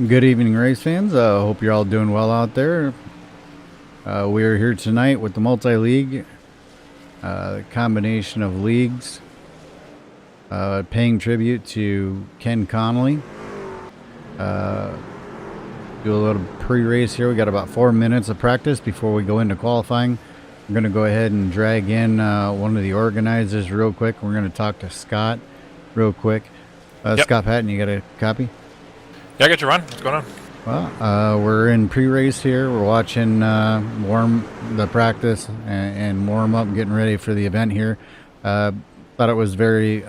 Good evening, race fans. Hope you're all doing well out there. We are here tonight with the multi-league, combination of leagues, paying tribute to Ken Connolly. Do a little pre-race here. We got about 4 minutes of practice before we go into qualifying. I'm going to go ahead and drag in one of the organizers real quick. We're going to talk to Scott real quick. Yep. Scott Patton, you got a copy? Yeah, I got you, Ron. What's going on? Well, we're in pre-race here. We're watching warm the practice and warm up, getting ready for the event here. Thought it was very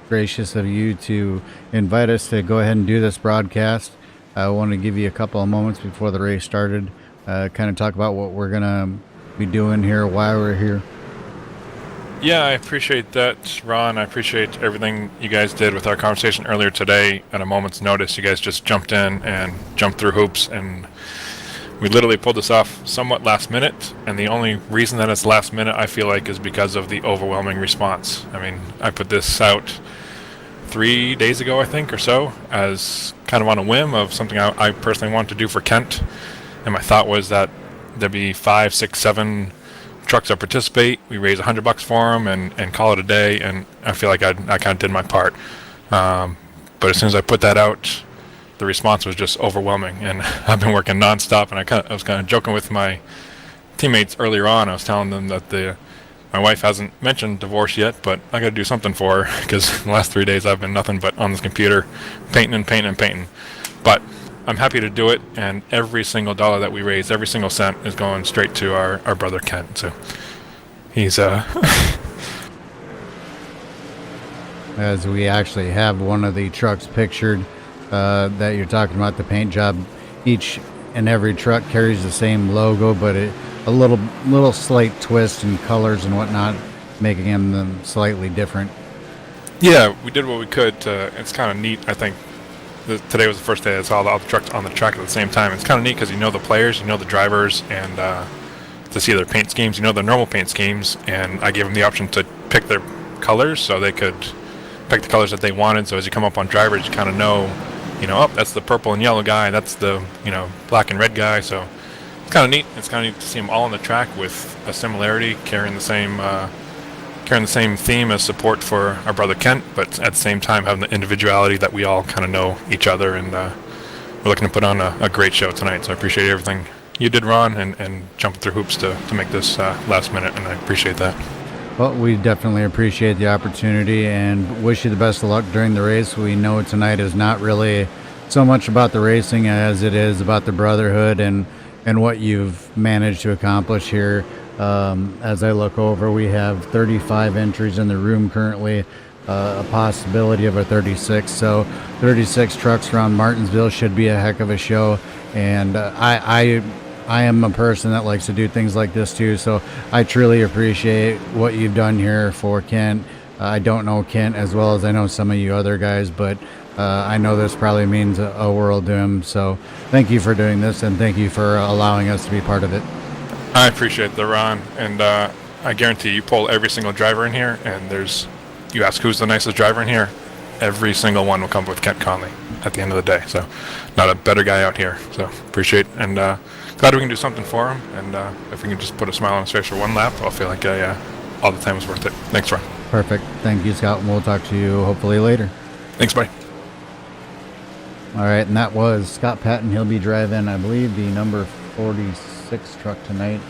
gracious of you to invite us to go ahead and do this broadcast. I want to give you a couple of moments before the race started, kind of talk about what we're going to be doing here, why we're here. Yeah, I appreciate that, Ron. I appreciate everything you guys did with our conversation earlier today. At a moment's notice, you guys just jumped in and jumped through hoops, and we literally pulled this off somewhat last minute. And the only reason that it's last minute, I feel like, is because of the overwhelming response. I mean, I put this out 3 days ago, I think, or so, as kind of on a whim of something I personally wanted to do for Kent. And my thought was that there'd be 5, 6, 7 trucks that participate. We raise $100 for them and call it a day. And I feel like I kind of did my part. But as soon as I put that out, the response was just overwhelming. And I've been working nonstop. And I was kind of joking with my teammates earlier on. I was telling them that my wife hasn't mentioned divorce yet, but I got to do something for her because the last 3 days I've been nothing but on this computer, painting. But I'm happy to do it, and every single dollar that we raise, every single cent, is going straight to our brother Kent. So he's as we actually have one of the trucks pictured that you're talking about, the paint job. Each and every truck carries the same logo, but a little slight twist in colors and whatnot, making them slightly different. Yeah, we did what we could. It's kind of neat, I think. Today was the first day I saw all the trucks on the track at the same time. It's kind of neat because you know the players, you know the drivers, and to see their paint schemes, you know their normal paint schemes, and I gave them the option to pick their colors so they could pick the colors that they wanted. So as you come up on drivers, you kind of know, oh, that's the purple and yellow guy, that's the, black and red guy. So it's kind of neat. It's kind of neat to see them all on the track with a similarity, carrying the same theme as support for our brother Kent, but at the same time having the individuality that we all kind of know each other, and we're looking to put on a great show tonight. So I appreciate everything you did, Ron, and jumping through hoops to make this last minute, and I appreciate that. Well, we definitely appreciate the opportunity and wish you the best of luck during the race. We know tonight is not really so much about the racing as it is about the brotherhood and what you've managed to accomplish here. As I look over, we have 35 entries in the room currently, a possibility of a 36. So 36 trucks around Martinsville should be a heck of a show. And I am a person that likes to do things like this too. So I truly appreciate what you've done here for Kent. I don't know Kent as well as I know some of you other guys, but I know this probably means a world to him. So thank you for doing this, and thank you for allowing us to be part of it. I appreciate the Ron, and I guarantee you pull every single driver in here, and you ask who's the nicest driver in here, every single one will come with Kent Connolly at the end of the day. So, not a better guy out here. So appreciate, and glad we can do something for him. And if we can just put a smile on his face for one lap, I'll feel like all the time was worth it. Thanks, Ron. Perfect. Thank you, Scott. And we'll talk to you hopefully later. Thanks, buddy. All right, and that was Scott Patton. He'll be driving, I believe, the number 46 truck tonight.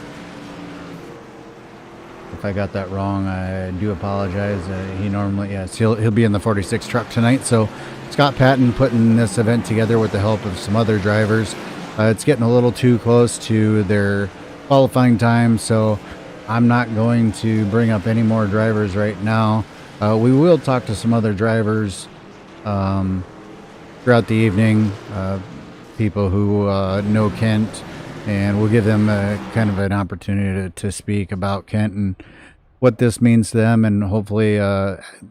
If I got that wrong, I do apologize. He normally, yes, he'll be in the 46 truck tonight. So Scott Patton putting this event together with the help of some other drivers. It's getting a little too close to their qualifying time, so I'm not going to bring up any more drivers right now. We will talk to some other drivers throughout the evening, people who know Kent, and we'll give them kind of an opportunity to speak about Kent and what this means to them, and hopefully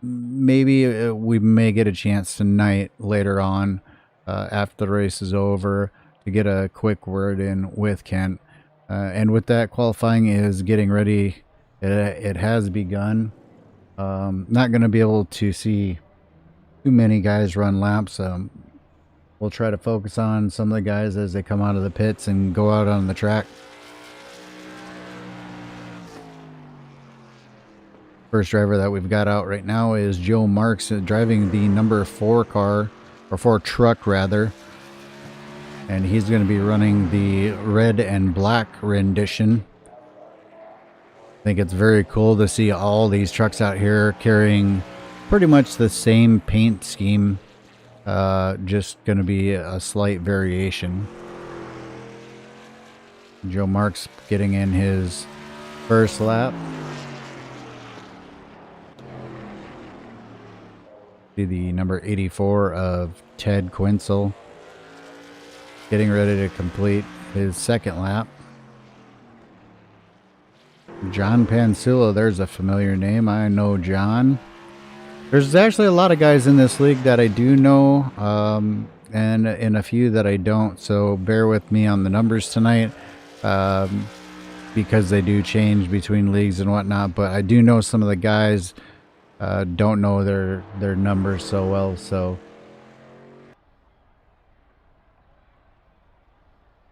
maybe we may get a chance tonight later on after the race is over to get a quick word in with Kent. And with that, qualifying is getting ready. It has begun. Not going to be able to see too many guys run laps. We'll try to focus on some of the guys as they come out of the pits and go out on the track. First driver that we've got out right now is Joe Marks, driving the number 4 car, or 4 truck rather. And he's going to be running the red and black rendition. I think it's very cool to see all these trucks out here carrying pretty much the same paint scheme. Just going to be a slight variation. Joe Marks getting in his first lap. See the number 84 of Ted Quinsel getting ready to complete his second lap. John Pansilla, there's a familiar name. I know John. There's actually a lot of guys in this league that I do know, and a few that I don't, so bear with me on the numbers tonight, because they do change between leagues and whatnot, but I do know some of the guys. Don't know their numbers so well, so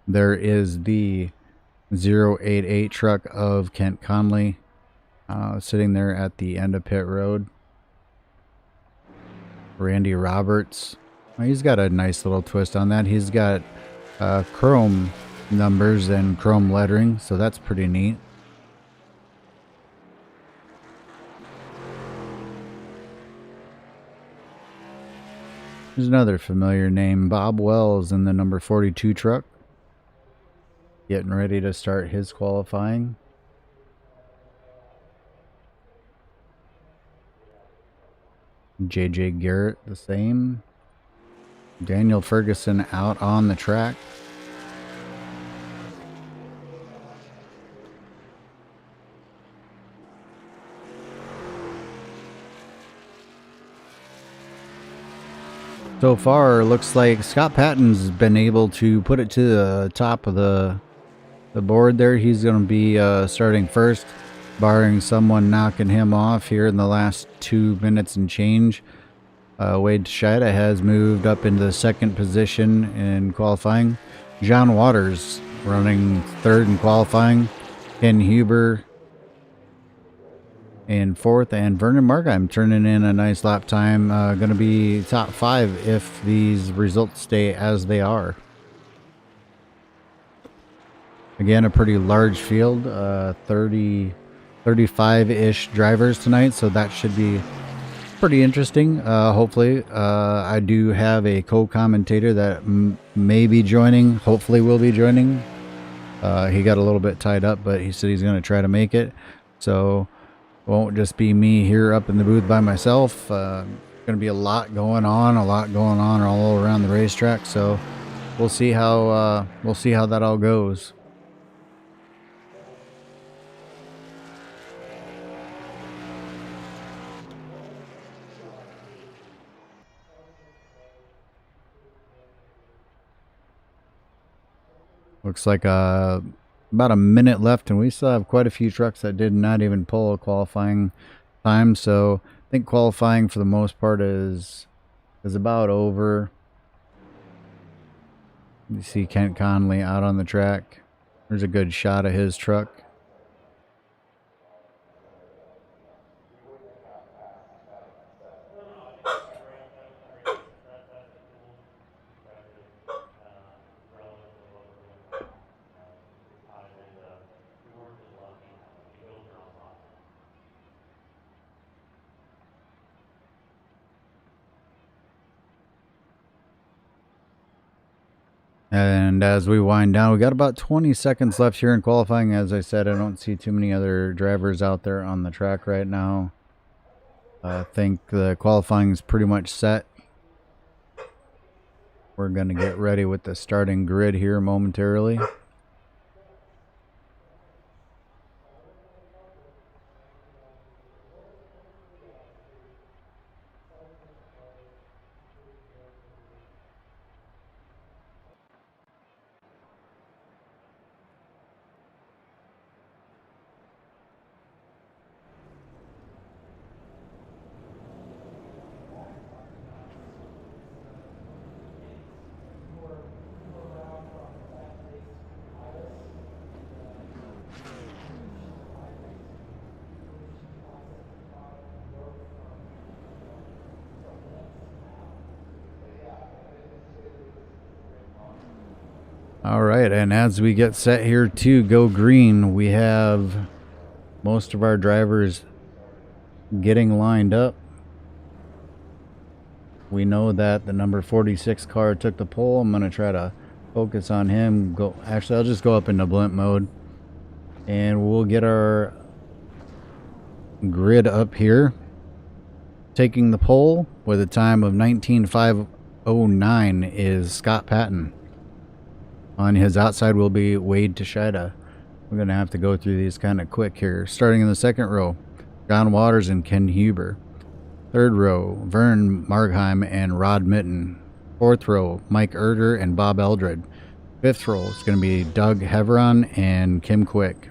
there is the 088 truck of Kent Connolly sitting there at the end of pit road. Randy Roberts, he's got a nice little twist on that. He's got chrome numbers and chrome lettering, so that's pretty neat. There's another familiar name, Bob Wells, in the number 42 truck, getting ready to start his qualifying. JJ Garrett the same. Daniel Ferguson out on the track. So far, looks like Scott Patton's been able to put it to the top of the board there. He's going to be starting first, barring someone knocking him off here in the last 2 minutes and change. Wade Shida has moved up into the second position in qualifying. John Waters running third in qualifying. Ken Huber in fourth, and Vernon Markheim turning in a nice lap time. Going to be top 5 if these results stay as they are. Again, a pretty large field, 35-ish drivers tonight, so that should be pretty interesting. Hopefully, I do have a co-commentator that may be joining, hopefully will be joining. He got a little bit tied up, but he said he's going to try to make it, so won't just be me here up in the booth by myself. Going to be a lot going on all around the racetrack, so we'll see how that all goes. Looks like about a minute left, and we still have quite a few trucks that did not even pull a qualifying time. So I think qualifying for the most part is about over. You see Kent Connolly out on the track. There's a good shot of his truck. And as we wind down, we got about 20 seconds left here in qualifying. As I said, I don't see too many other drivers out there on the track right now. I think the qualifying is pretty much set. We're going to get ready with the starting grid here momentarily. All right, and as we get set here to go green, we have most of our drivers getting lined up. We know that the number 46 car took the pole. I'm going to try to focus on him. Actually, I'll just go up into blimp mode, and we'll get our grid up here. Taking the pole with a time of 19.509 is Scott Patton. On his outside will be Wade Tashida. We're going to have to go through these kind of quick here. Starting in the second row, John Waters and Ken Huber. Third row, Vern Margheim and Rod Mitten. Fourth row, Mike Erder and Bob Eldred. Fifth row is going to be Doug Heveron and Kim Quick.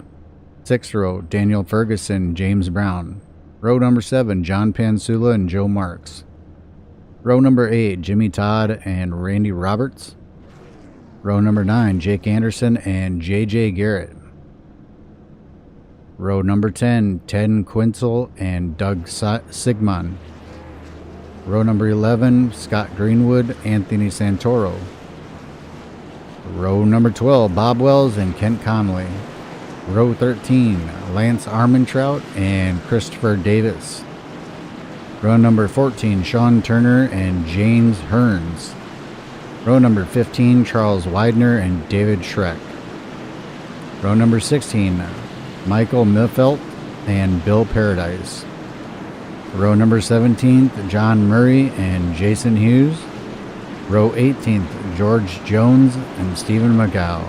Sixth row, Daniel Ferguson, James Brown. Row number 7, John Pansula and Joe Marks. Row number 8, Jimmy Todd and Randy Roberts. Row number 9, Jake Anderson and JJ Garrett. Row number 10, Ted Quinzel and Doug Sigmund. Row number 11, Scott Greenwood, Anthony Santoro. Row number 12, Bob Wells and Kent Connolly. Row 13, Lance Armentrout and Christopher Davis. Row number 14, Sean Turner and James Hearns. Row number 15, Charles Widener and David Schreck. Row number 16, Michael Milfelt and Bill Paradise. Row number 17th, John Murray and Jason Hughes. Row 18th, George Jones and Stephen McGow.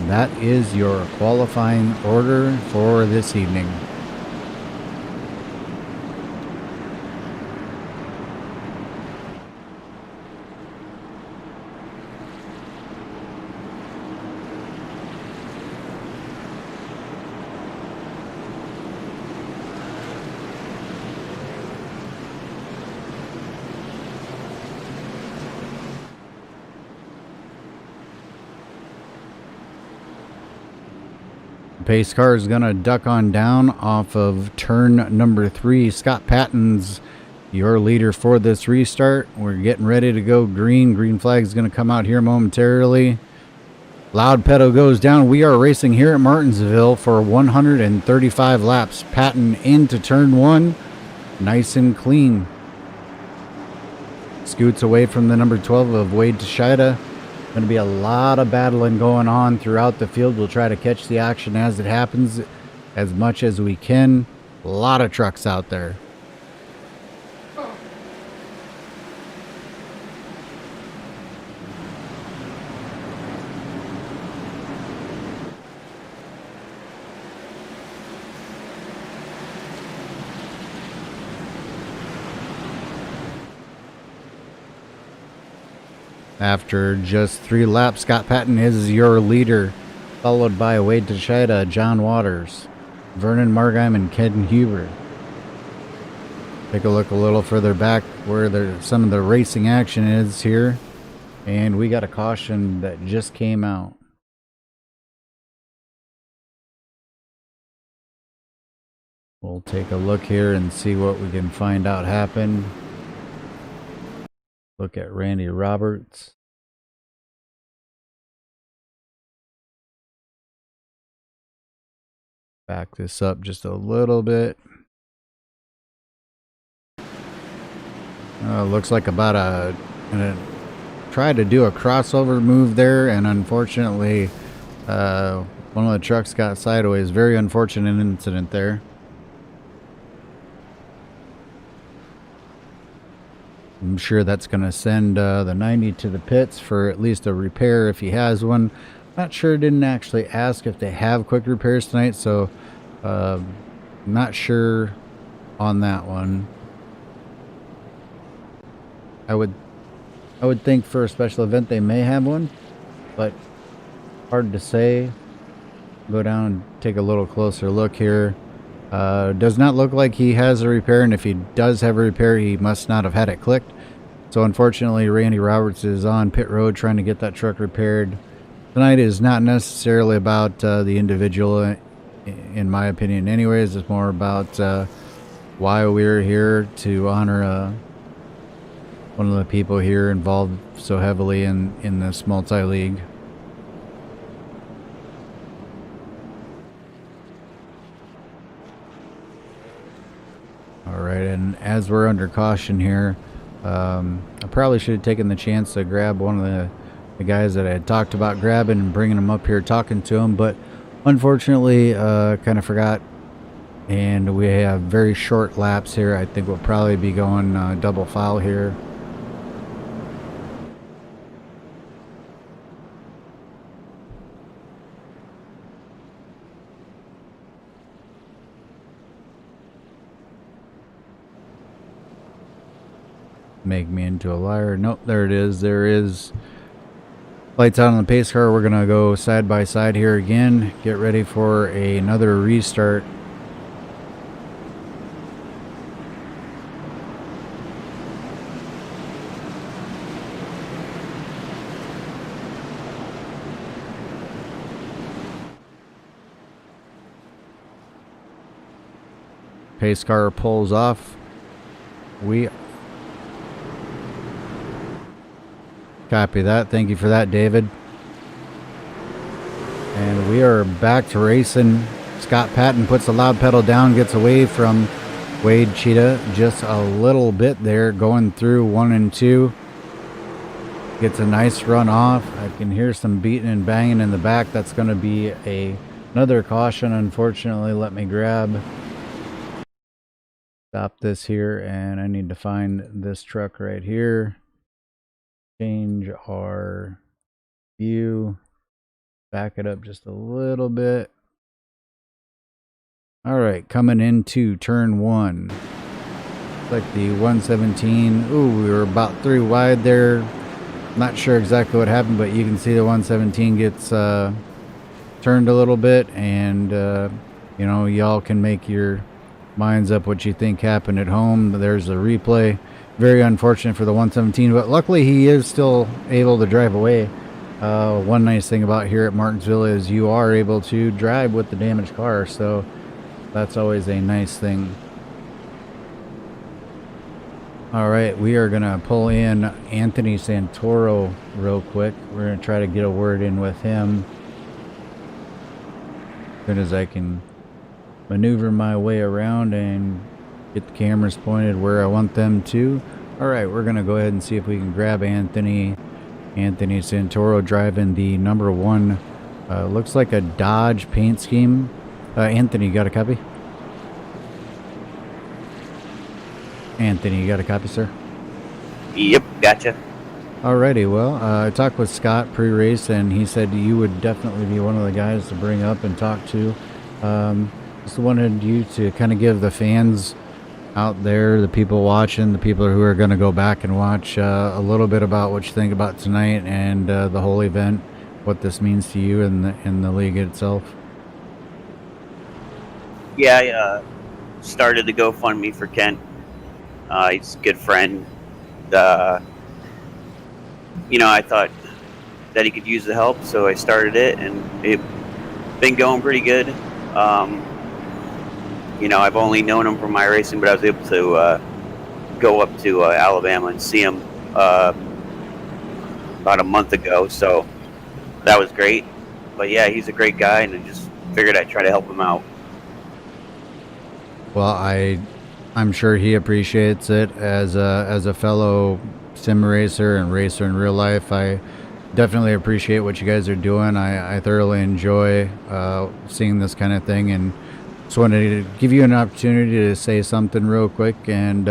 That is your qualifying order for this evening. Pace car is going to duck on down off of turn number 3. Scott Patton's your leader for this restart. We're getting ready to go green. Green flag is going to come out here momentarily. Loud pedal goes down. We are racing here at Martinsville for 135 laps. Patton into turn 1. Nice and clean. Scoots away from the number 12 of Wade Tashida. Going to be a lot of battling going on throughout the field. We'll try to catch the action as it happens as much as we can. A lot of trucks out there. After just 3 laps, Scott Patton is your leader, followed by Wade Teixeira, John Waters, Vernon Margheim, and Ken Huber. Take a look a little further back where some of the racing action is here. And we got a caution that just came out. We'll take a look here and see what we can find out happened. Look at Randy Roberts. Back this up just a little bit. Looks like about tried to do a crossover move there, and unfortunately one of the trucks got sideways. Very unfortunate incident there. I'm sure that's going to send the 90 to the pits for at least a repair if he has one. Not sure, didn't actually ask if they have quick repairs tonight, so not sure on that one. I would think for a special event they may have one, but hard to say. Go down and take a little closer look here. Does not look like he has a repair, and if he does have a repair, he must not have had it clicked. So unfortunately, Randy Roberts is on pit road trying to get that truck repaired. Tonight is not necessarily about the individual, in my opinion anyways. It's more about why we're here to honor one of the people here involved so heavily in this multi-league. Alright, and as we're under caution here, I probably should have taken the chance to grab one of the guys that I had talked about grabbing and bringing him up here, talking to him, but unfortunately kind of forgot, and we have very short laps here. I think we'll probably be going double file here. Make me into a liar. Nope, there it is. There is lights out on the pace car. We're gonna go side by side here again, get ready for another restart. Pace car pulls off. We copy that. Thank you for that, David. And we are back to racing. Scott Patton puts the loud pedal down, gets away from Wade Cheetah just a little bit there, going through 1 and 2. Gets a nice run off. I can hear some beating and banging in the back. That's going to be another caution, unfortunately. Let me stop this here, and I need to find this truck right here. Change our view, back it up just a little bit. All right, coming into turn 1. Like the 117. Ooh, we were about 3 wide there. Not sure exactly what happened, but you can see the 117 gets turned a little bit, and you know, y'all can make your minds up what you think happened at home. There's a replay. Very unfortunate for the 117, but luckily he is still able to drive away. One nice thing about here at Martinsville is you are able to drive with the damaged car, so that's always a nice thing. All right, we are gonna pull in Anthony Santoro real quick. We're gonna try to get a word in with him as soon as I can maneuver my way around and get the cameras pointed where I want them to. All right, we're gonna go ahead and see if we can grab Anthony Santoro driving the number 1. Looks like a Dodge paint scheme. Anthony, you got a copy? Anthony, you got a copy, sir? Yep, gotcha. Alrighty, well, I talked with Scott pre-race, and he said you would definitely be one of the guys to bring up and talk to. Just wanted you to kind of give the fans out there, the people watching, the people who are going to go back and watch, a little bit about what you think about tonight and the whole event, what this means to you and the league itself. Yeah, I started the GoFundMe for Kent. He's a good friend. I thought that he could use the help, so I started it, and it's been going pretty good. I've only known him from my racing, but I was able to go up to Alabama and see him about a month ago, so that was great. But yeah, he's a great guy, and I just figured I'd try to help him out. Well, I'm sure he appreciates it as a fellow sim racer and racer in real life. I definitely appreciate what you guys are doing. I thoroughly enjoy seeing this kind of thing, and just wanted to give you an opportunity to say something real quick and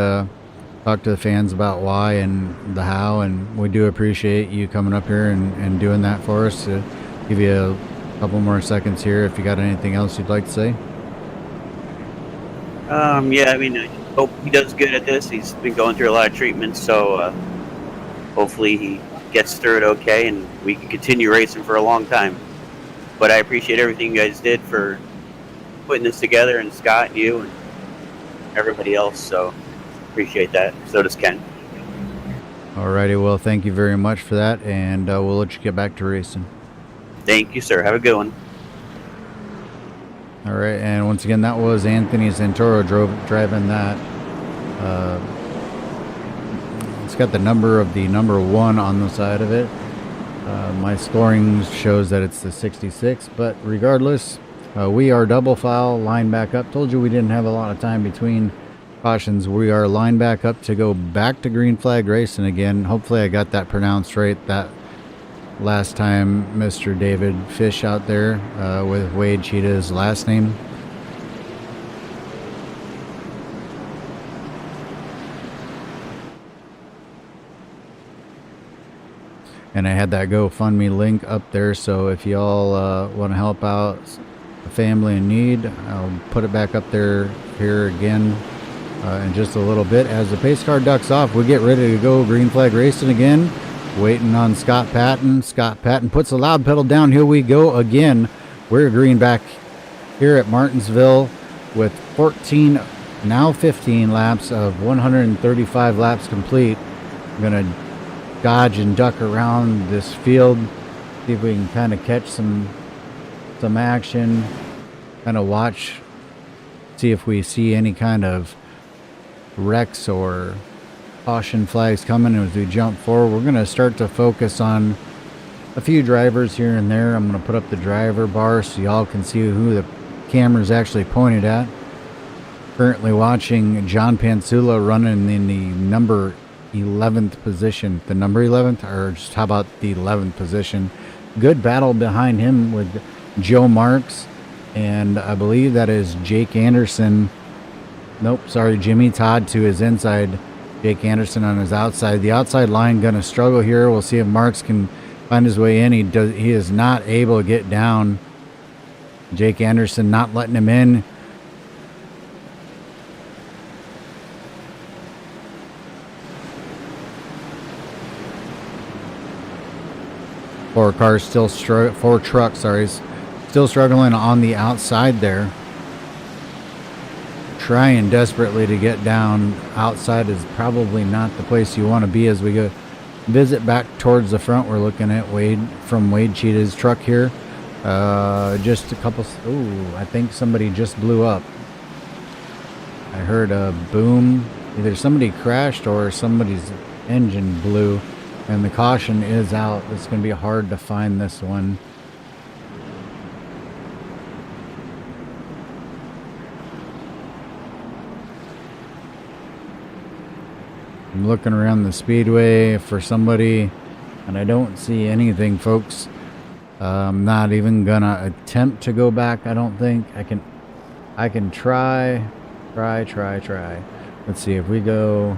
talk to the fans about why and the how, and we do appreciate you coming up here and doing that for us. To give you a couple more seconds here if you got anything else you'd like to say. Yeah, I hope he does good at this. He's been going through a lot of treatments, so hopefully he gets through it okay, and we can continue racing for a long time. But I appreciate everything you guys did for putting this together, and Scott and you and everybody else, so appreciate that. So does Ken. Alrighty, well, thank you very much for that, and we'll let you get back to racing. Thank you, sir. Have a good one. All right, and once again, that was Anthony Santoro driving that. It's got the number of the number 1 on the side of it. My scoring shows that it's the 66, but regardless, we are double file, line back up. Told you we didn't have a lot of time between cautions. We are line back up to go back to green flag racing again. Hopefully I got that pronounced right that last time Mr. David Fish out there with Wade Cheetah's last name. And I had that GoFundMe link up there, so if y'all want to help out a family in need, I'll put it back up there here again in just a little bit. As the pace car ducks off, we get ready to go green flag racing again. Waiting on Scott Patton. Scott Patton puts the loud pedal down. Here we go again. We're green back here at Martinsville with 14, now 15 laps of 135 laps complete. I'm going to dodge and duck around this field, see if we can kind of catch some action, kind of watch, see if we see any kind of wrecks or caution flags coming as we jump forward. We're going to start to focus on a few drivers here and there. I'm going to put up the driver bar so y'all can see who the camera's actually pointed at. Currently watching John Pansula running in the number 11th position. The number 11th, or just how about the 11th position? Good battle behind him with Joe Marks, and I believe that is Jake Anderson. Nope, sorry, Jimmy Todd to his inside. Jake Anderson on his outside. The outside line going to struggle here. We'll see if Marks can find his way in. He is not able to get down. Jake Anderson not letting him in. Four trucks, still struggling on the outside there. Trying desperately to get down. Outside is probably not the place you want to be as we go visit back towards the front. We're looking at Wade Cheetah's truck here. Just a couple. Ooh, I think somebody just blew up. I heard a boom. Either somebody crashed or somebody's engine blew, and the caution is out. It's going to be hard to find this one. I'm looking around the speedway for somebody, and I don't see anything, folks. I'm not even gonna attempt to go back. I don't think I can try. Let's see if we go.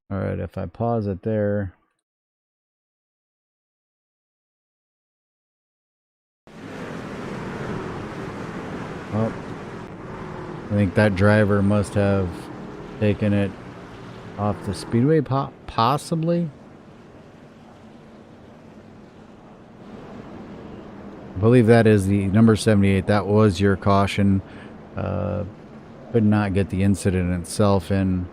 All right, if I pause it there. Oh, I think that driver must have taken it off the speedway, possibly. I believe that is the number 78. That was your caution. Could not get the incident itself in.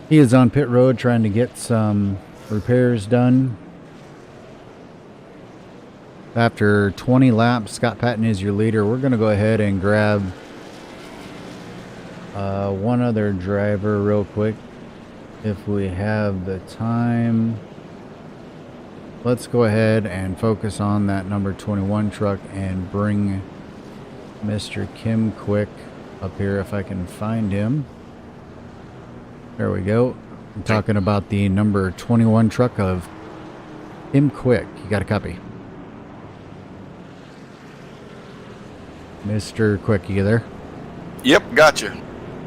He is on pit road trying to get some repairs done. After 20 laps, Scott Patton is your leader. We're going to go ahead and grab one other driver real quick if we have the time. Let's go ahead and focus on that number 21 truck and bring Mr. Kim Quick up here if I can find him. There we go. I'm talking about the number 21 truck of Kim Quick. You got a copy? Mr. Quick, you there? Yep, gotcha.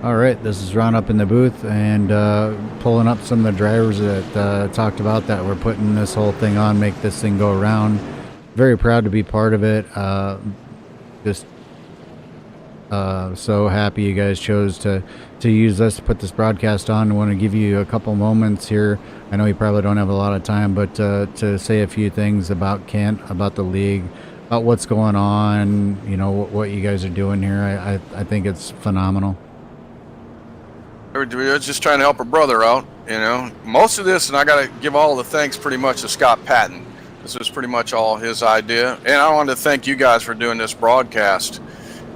All right, this is Ron up in the booth and pulling up some of the drivers that talked about that we're putting this whole thing on, make this thing go around. Very proud to be part of it. Just so happy you guys chose to use us to put this broadcast on. I want to give you a couple moments here. I know you probably don't have a lot of time, but to say a few things about Kent, about the league, about what's going on, you know, what you guys are doing here. I think it's phenomenal. We're just trying to help a brother out, you know. Most of this, and I got to give all the thanks pretty much to Scott Patton. This was pretty much all his idea. And I wanted to thank you guys for doing this broadcast.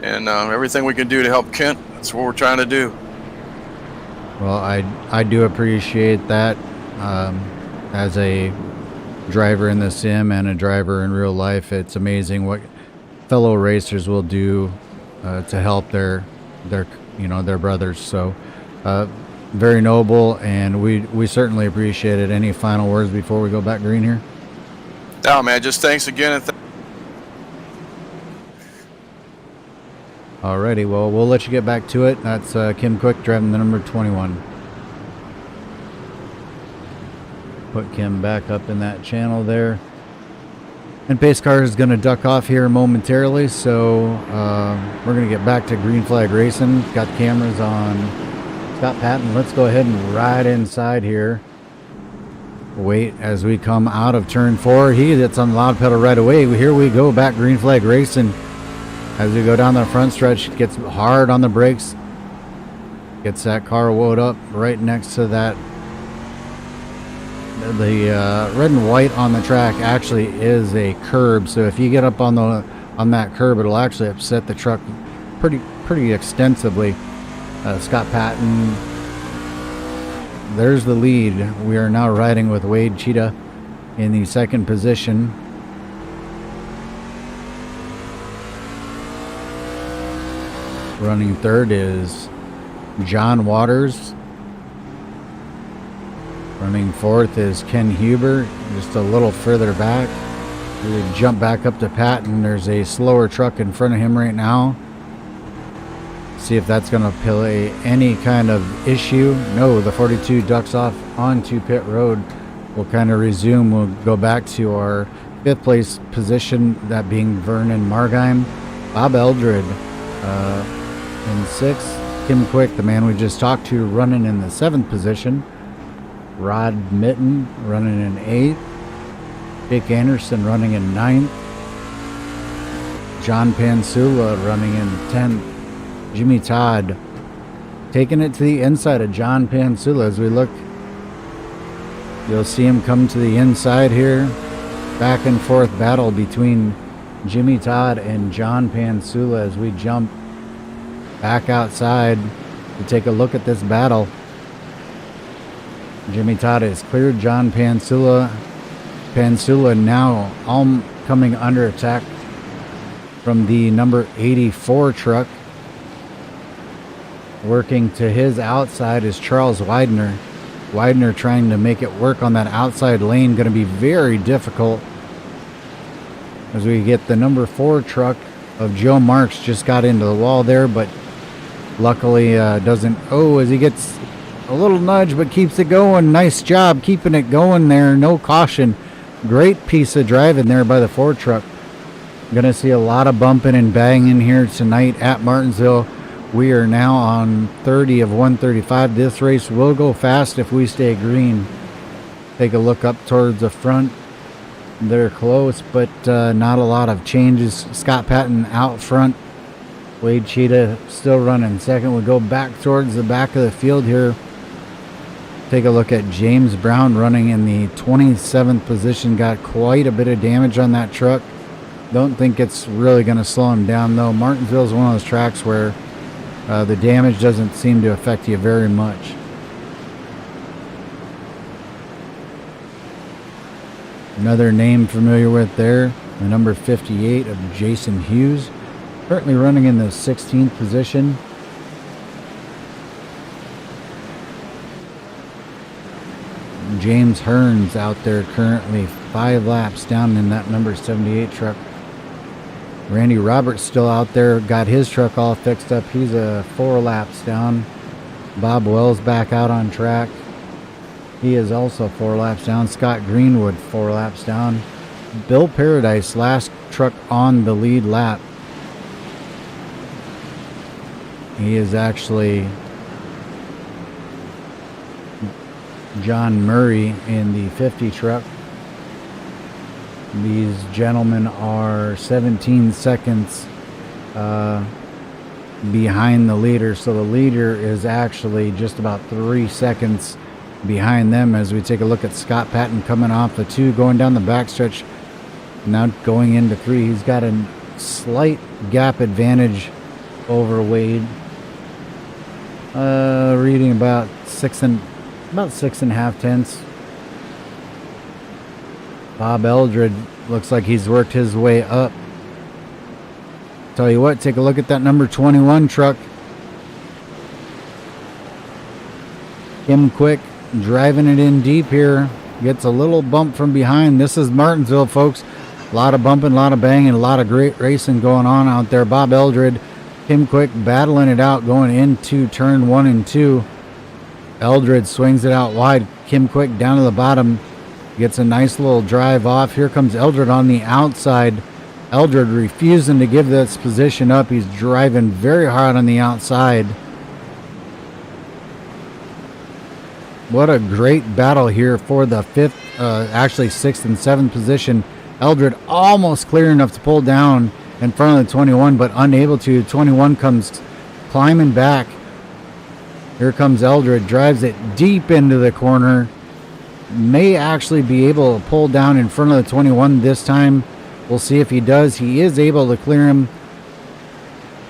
And everything we can do to help Kent, that's what we're trying to do. Well, I do appreciate that. As a driver in the sim and a driver in real life, it's amazing what fellow racers will do to help their brothers. So very noble, and we certainly appreciate it. Any final words before we go back green here? No, man, just thanks again. And Alrighty, well, we'll let you get back to it. That's Kim Quick driving the number 21. Put Kim back up in that channel there. And pace car is going to duck off here momentarily, so we're going to get back to green flag racing. Got cameras on Scott Patton. Let's go ahead and ride inside here. Wait as we come out of turn 4. He hits on the loud pedal right away. Here we go, back green flag racing. As we go down the front stretch, gets hard on the brakes. Gets that car wound up right next to that. The red and white on the track actually is a curb, so if you get up on that curb, it'll actually upset the truck pretty extensively. Scott Patton, there's the lead. We are now riding with Wade Cheetah in the second position. Running third is John Waters. Running fourth is Ken Huber, just a little further back. We jump back up to Patton. There's a slower truck in front of him right now. See if that's going to play any kind of issue. No, the 42 ducks off onto pit road. We'll kind of resume. We'll go back to our fifth place position, that being Vernon Margheim. Bob Eldred in sixth. Kim Quick, the man we just talked to, running in the seventh position. Rod Mitten running in 8th. Jake Anderson running in 9th. John Pansula running in 10th. Jimmy Todd taking it to the inside of John Pansula. As we look, you'll see him come to the inside here. Back and forth battle between Jimmy Todd and John Pansula as we jump back outside to take a look at this battle. Jimmy Todd has cleared John Pansula. Pansula now all coming under attack from the number 84 truck. Working to his outside is Charles Widener. Widener trying to make it work on that outside lane. Going to be very difficult as we get the number 4 truck of Joe Marks just got into the wall there, but luckily doesn't. Oh, as he gets a little nudge, but keeps it going. Nice job keeping it going there. No caution. Great piece of driving there by the Ford truck. Gonna see a lot of bumping and banging here tonight at Martinsville. We are now on 30 of 135. This race will go fast if we stay green. Take a look up towards the front. They're close, but not a lot of changes. Scott Patton out front. Wade Cheetah still running second. We go back towards the back of the field here. Take a look at James Brown running in the 27th position. Got quite a bit of damage on that truck. Don't think it's really going to slow him down, though. Martinsville is one of those tracks where the damage doesn't seem to affect you very much. Another name familiar with there, the number 58 of Jason Hughes, currently running in the 16th position. James Hearns out there currently 5 laps down in that number 78 truck. Randy Roberts still out there, got his truck all fixed up. He's 4 laps down. Bob Wells back out on track. He is also 4 laps down. Scott Greenwood 4 laps down. Bill Paradise, last truck on the lead lap. He is actually John Murray in the 50 truck. These gentlemen are 17 seconds behind the leader. So the leader is actually just about 3 seconds behind them as we take a look at Scott Patton coming off the 2, going down the backstretch, now going into 3. He's got a slight gap advantage over Wade. Reading about 6.5 tenths. Bob Eldred looks like he's worked his way up. Tell you what, take a look at that number 21 truck. Kim Quick driving it in deep here. Gets a little bump from behind. This is Martinsville, folks. A lot of bumping, a lot of banging, a lot of great racing going on out there. Bob Eldred, Kim Quick battling it out going into turn 1 and 2. Eldred swings it out wide. Kim Quick down to the bottom. Gets a nice little drive off. Here comes Eldred on the outside. Eldred refusing to give this position up. He's driving very hard on the outside. What a great battle here for the 5th, actually 6th and 7th position. Eldred almost clear enough to pull down in front of the 21, but unable to. 21 comes climbing back. Here comes Eldred, drives it deep into the corner. May actually be able to pull down in front of the 21 this time. We'll see if he does. He is able to clear him.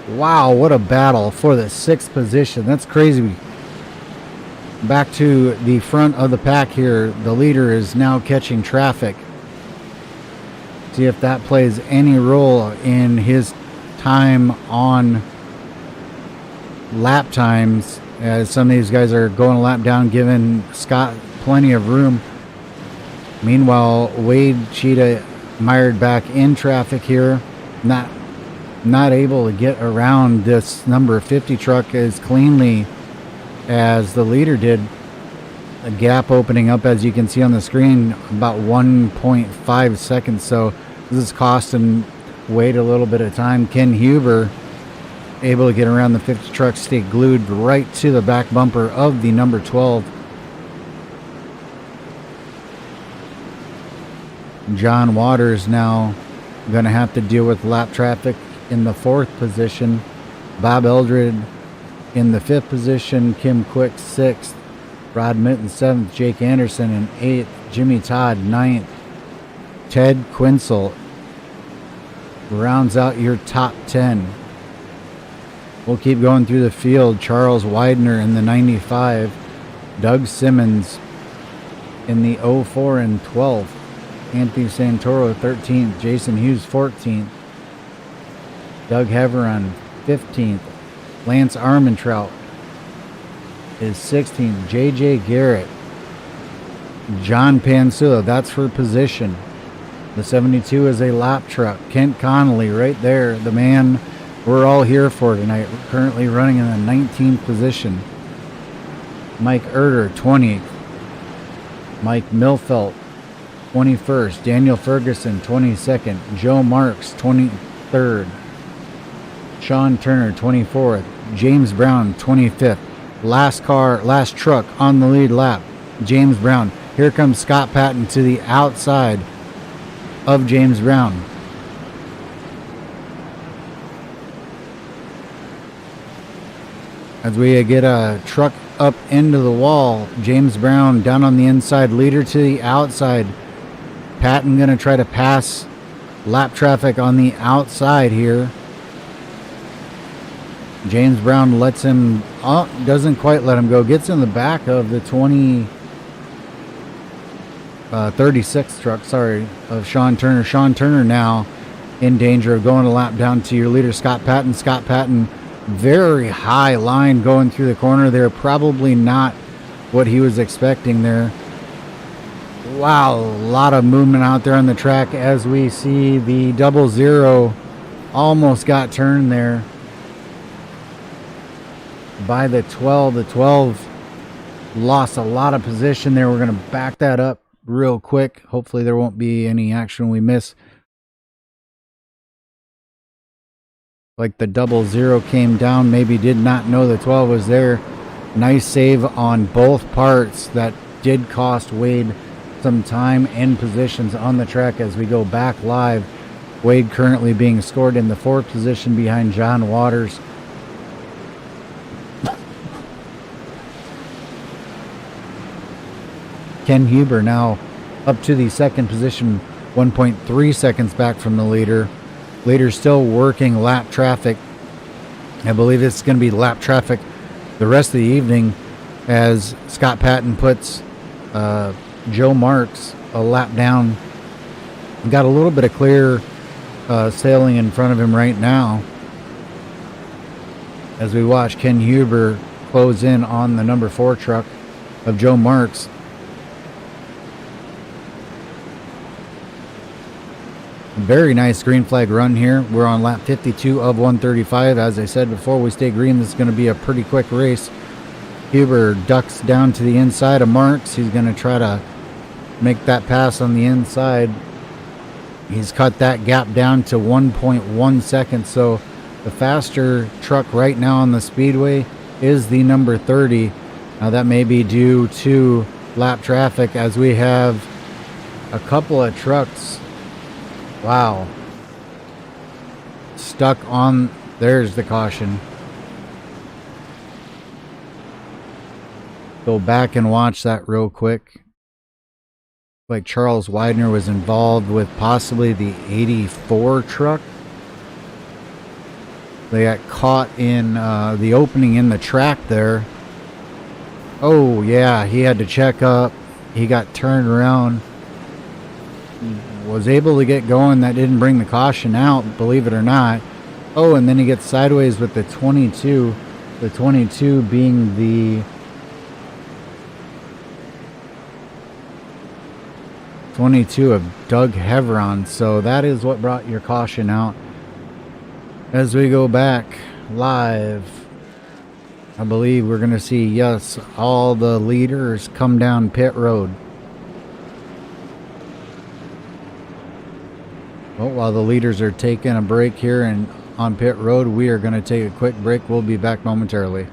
Wow, what a battle for the 6th position. That's crazy. Back to the front of the pack here. The leader is now catching traffic. See if that plays any role in his time on lap times, as some of these guys are going a lap down, giving Scott plenty of room. Meanwhile, Wade Cheetah mired back in traffic here, not able to get around this number 50 truck as cleanly as the leader did. A gap opening up, as you can see on the screen, about 1.5 seconds. So this is costing Wade a little bit of time. Ken Huber able to get around the 50 truck, stay glued right to the back bumper of the number 12. John Waters now going to have to deal with lap traffic in the 4th position. Bob Eldred in the 5th position. Kim Quick 6th. Rod Mitten 7th. Jake Anderson in 8th. Jimmy Todd 9th. Ted Quinsel rounds out your top 10. We'll keep going through the field. Charles Widener in the 95. Doug Simmons in the 04 and 12th. Anthony Santoro 13th. Jason Hughes 14th. Doug Heveron 15th. Lance Armentrout is 16th. J.J. Garrett. John Pansula, that's for position. The 72 is a lap truck. Kent Connolly right there, the man we're all here for tonight, currently running in the 19th position. Mike Erder 20th. Mike Milfelt 21st. Daniel Ferguson, 22nd. Joe Marks, 23rd. Sean Turner, 24th. James Brown, 25th. Last truck on the lead lap. James Brown. Here comes Scott Patton to the outside of James Brown. As we get a truck up into the wall, James Brown down on the inside, leader to the outside. Patton going to try to pass lap traffic on the outside here. James Brown lets him, doesn't quite let him go. Gets in the back of the 36 truck, of Sean Turner. Sean Turner now in danger of going a lap down to your leader, Scott Patton. Scott Patton, very high line going through the corner there. Probably not what he was expecting there. Wow, a lot of movement out there on the track as we see the 00 almost got turned there by the 12. The 12 lost a lot of position there. We're going to back that up real quick. Hopefully there won't be any action we miss. Like the 00 came down, maybe did not know the 12 was there. Nice save on both parts. That did cost Wade some time and positions on the track as we go back live. Wade currently being scored in the 4th position behind John Waters. Ken Huber now up to the 2nd position, 1.3 seconds back from the leader. Leader still working lap traffic. I believe it's going to be lap traffic the rest of the evening as Scott Patton puts Joe Marks a lap down. Got a little bit of clear sailing in front of him right now as we watch Ken Huber close in on the number 4 truck of Joe Marks. Very nice green flag run here. We're on lap 52 of 135. As I said before, we stay green. This is going to be a pretty quick race. Huber ducks down to the inside of Marks. He's going to try to make that pass on the inside. He's cut that gap down to 1.1 seconds. So the faster truck right now on the speedway is the number 30. Now that may be due to lap traffic as we have a couple of trucks. Wow. Stuck on, there's the caution. Go back and watch that real quick. Like Charles Widener was involved with possibly the 84 truck. They got caught in the opening in the track there. Oh yeah, he had to check up. He got turned around. Was able to get going. That didn't bring the caution out, believe it or not. Oh, and then he gets sideways with the 22. The 22 being the 22 of Doug Heveron. So that is what brought your caution out. As we go back live, I believe we're going to see, yes, all the leaders come down pit road. Well, while the leaders are taking a break here and on pit road, we are going to take a quick break. We'll be back momentarily.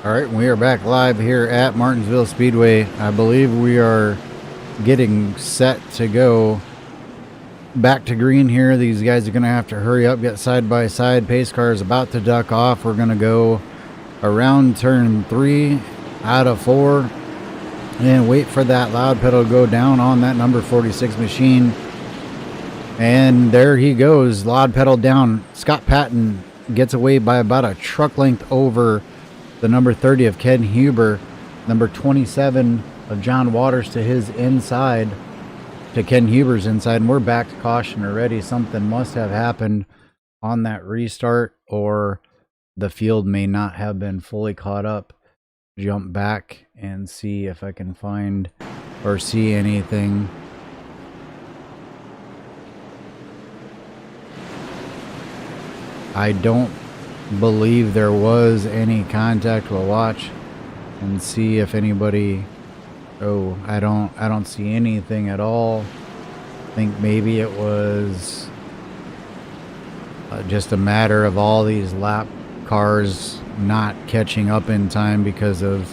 All right, we are back live here at Martinsville Speedway. I believe we are getting set to go back to green here. These guys are going to have to hurry up, get side by side. Pace car is about to duck off. We're going to go around turn 3 out of 4 and wait for that loud pedal to go down on that number 46 machine. And there he goes, loud pedal down. Scott Patton gets away by about a truck length over the number 30 of Ken Huber, number 27 of John Waters to his inside, to Ken Huber's inside, and we're back to caution already. Something must have happened on that restart, or the field may not have been fully caught up. Jump back and see if I can find or see anything. I don't believe there was any contact. We'll watch and see if anybody. Oh, I don't see anything at all. I think maybe it was just a matter of all these lap cars not catching up in time because of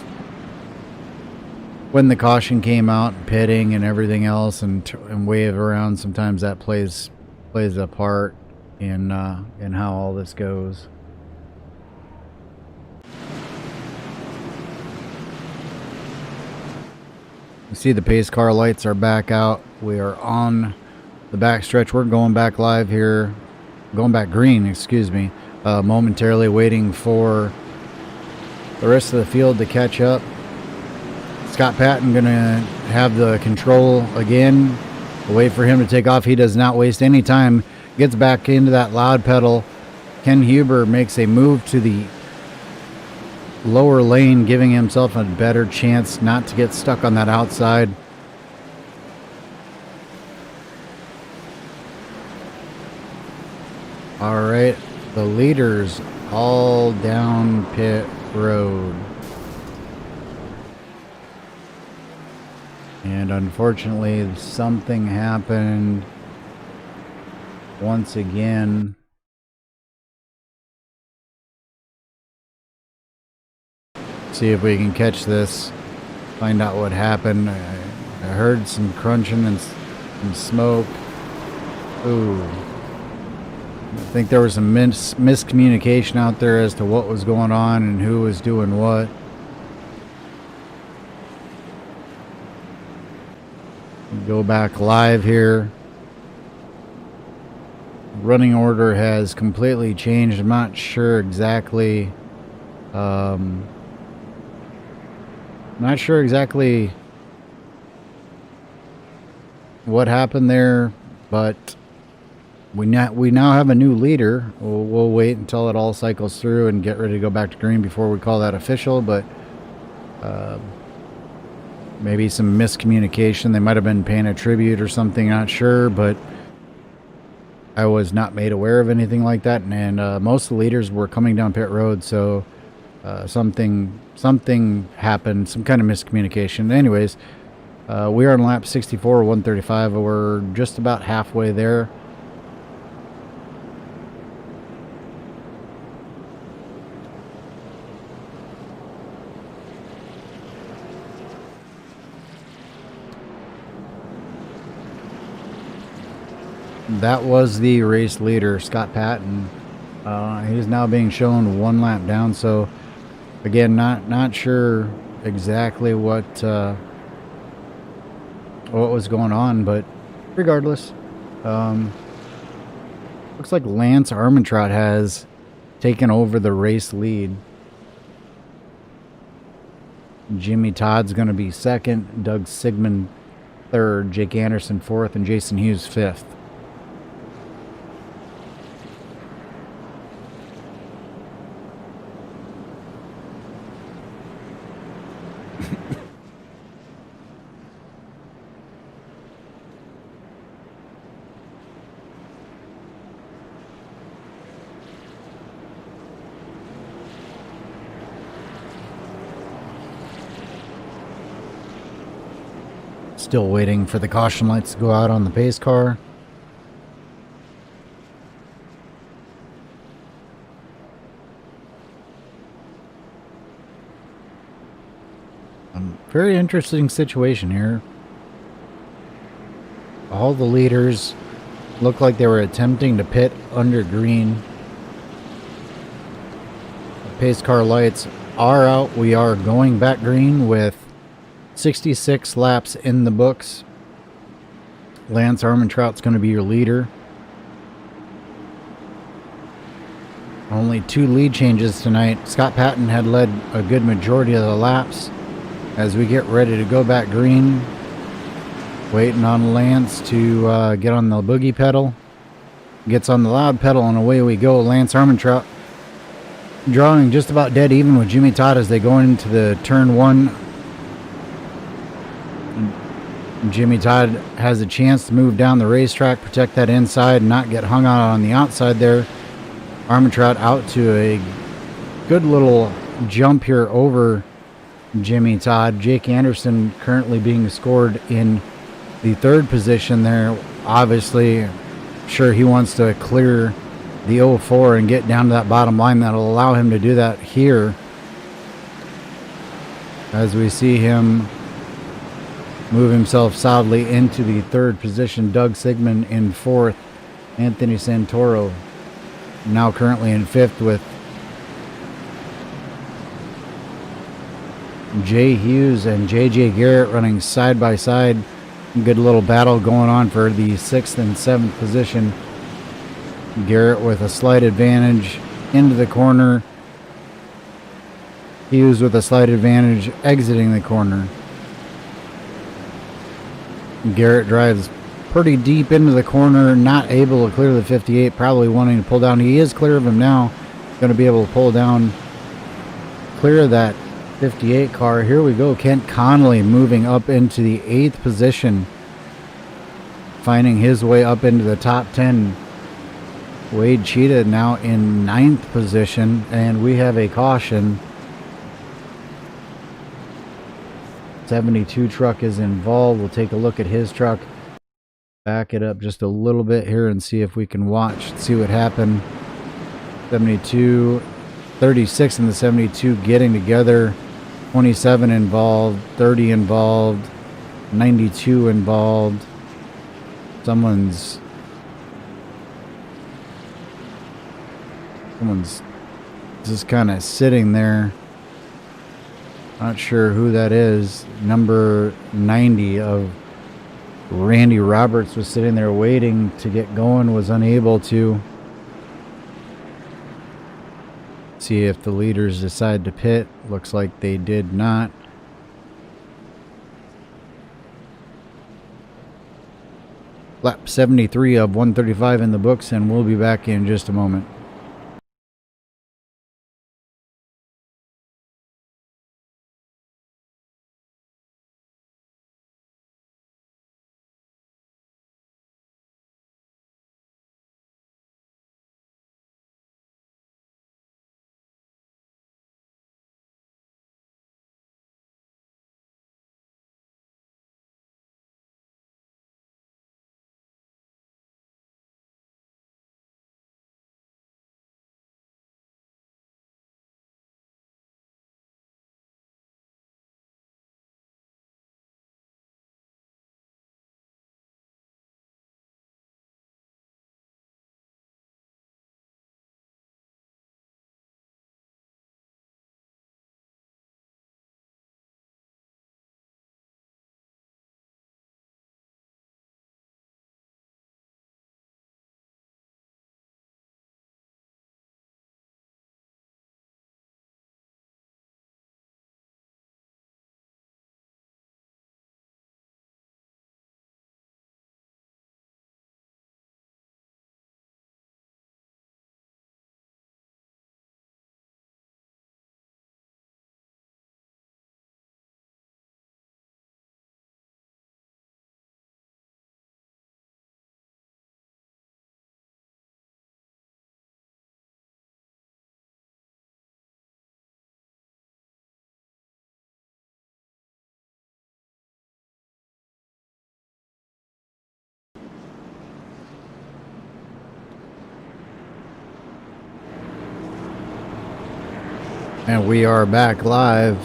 when the caution came out, and pitting and everything else, and wave around. Sometimes that plays a part in how all this goes. You see the pace car lights are back out. We are on the back stretch. We're going back live here. Going back green, excuse me. Momentarily waiting for the rest of the field to catch up. Scott Patton gonna have the control again. We'll wait for him to take off. He does not waste any time. Gets back into that loud pedal. Ken Huber makes a move to the lower lane, giving himself a better chance not to get stuck on that outside. All right, the leaders all down pit road. And unfortunately, something happened once again. See if we can catch this, find out what happened. I heard some crunching and some smoke. Ooh. I think there was some miscommunication out there as to what was going on and who was doing what. Go back live here. Running order has completely changed. I'm not sure exactly what happened there, but we now have a new leader. We'll wait until it all cycles through and get ready to go back to green before we call that official, but maybe some miscommunication. They might have been paying a tribute or something, not sure, but I was not made aware of anything like that, and most of the leaders were coming down pit road, so something happened, some kind of miscommunication. Anyways, we are on lap 64, 135. We're just about halfway there. That was the race leader, Scott Patton. He's now being shown one lap down, so again, not sure exactly what was going on, but regardless, looks like Lance Armentrout has taken over the race lead. Jimmy Todd's going to be second, Doug Sigmund third, Jake Anderson fourth, and Jason Hughes fifth. Still waiting for the caution lights to go out on the pace car. Very interesting situation here. All the leaders look like they were attempting to pit under green. The pace car lights are out. We are going back green with 66 laps in the books. Lance Armentrout's going to be your leader. Only 2 lead changes tonight. Scott Patton had led a good majority of the laps. As we get ready to go back green, waiting on Lance to get on the boogie pedal. Gets on the loud pedal and away we go. Lance Armentrout drawing just about dead even with Jimmy Todd as they go into the turn 1. Jimmy Todd has a chance to move down the racetrack, protect that inside, and not get hung out on the outside there. Armentrout out to a good little jump here over Jimmy Todd. Jake Anderson currently being scored in the 3rd position there. Obviously, sure he wants to clear the 04 and get down to that bottom line. That'll allow him to do that here. As we see him move himself solidly into the 3rd position. Doug Sigmund in 4th. Anthony Santoro now currently in 5th with Jay Hughes and JJ Garrett running side by side. Good little battle going on for the 6th and 7th position. Garrett with a slight advantage into the corner. Hughes with a slight advantage exiting the corner. Garrett drives pretty deep into the corner, not able to clear the 58, probably wanting to pull down. He is clear of him now. Going to be able to pull down, clear that 58 car. Here we go. Kent Connolly moving up into the 8th position, finding his way up into the top 10. Wade Cheetah now in 9th position, and we have a caution. 72 truck is involved. We'll take a look at his truck. Back it up just a little bit here and see if we can watch, see what happened. 72, 36 in the 72 getting together. 27 involved, 30 involved, 92 involved. Someone's just kind of sitting there. Not sure who that is. Number 90 of Randy Roberts was sitting there waiting to get going, was unable to. See if the leaders decide to pit. Looks like they did not. Lap 73 of 135 in the books, and we'll be back in just a moment. And we are back live.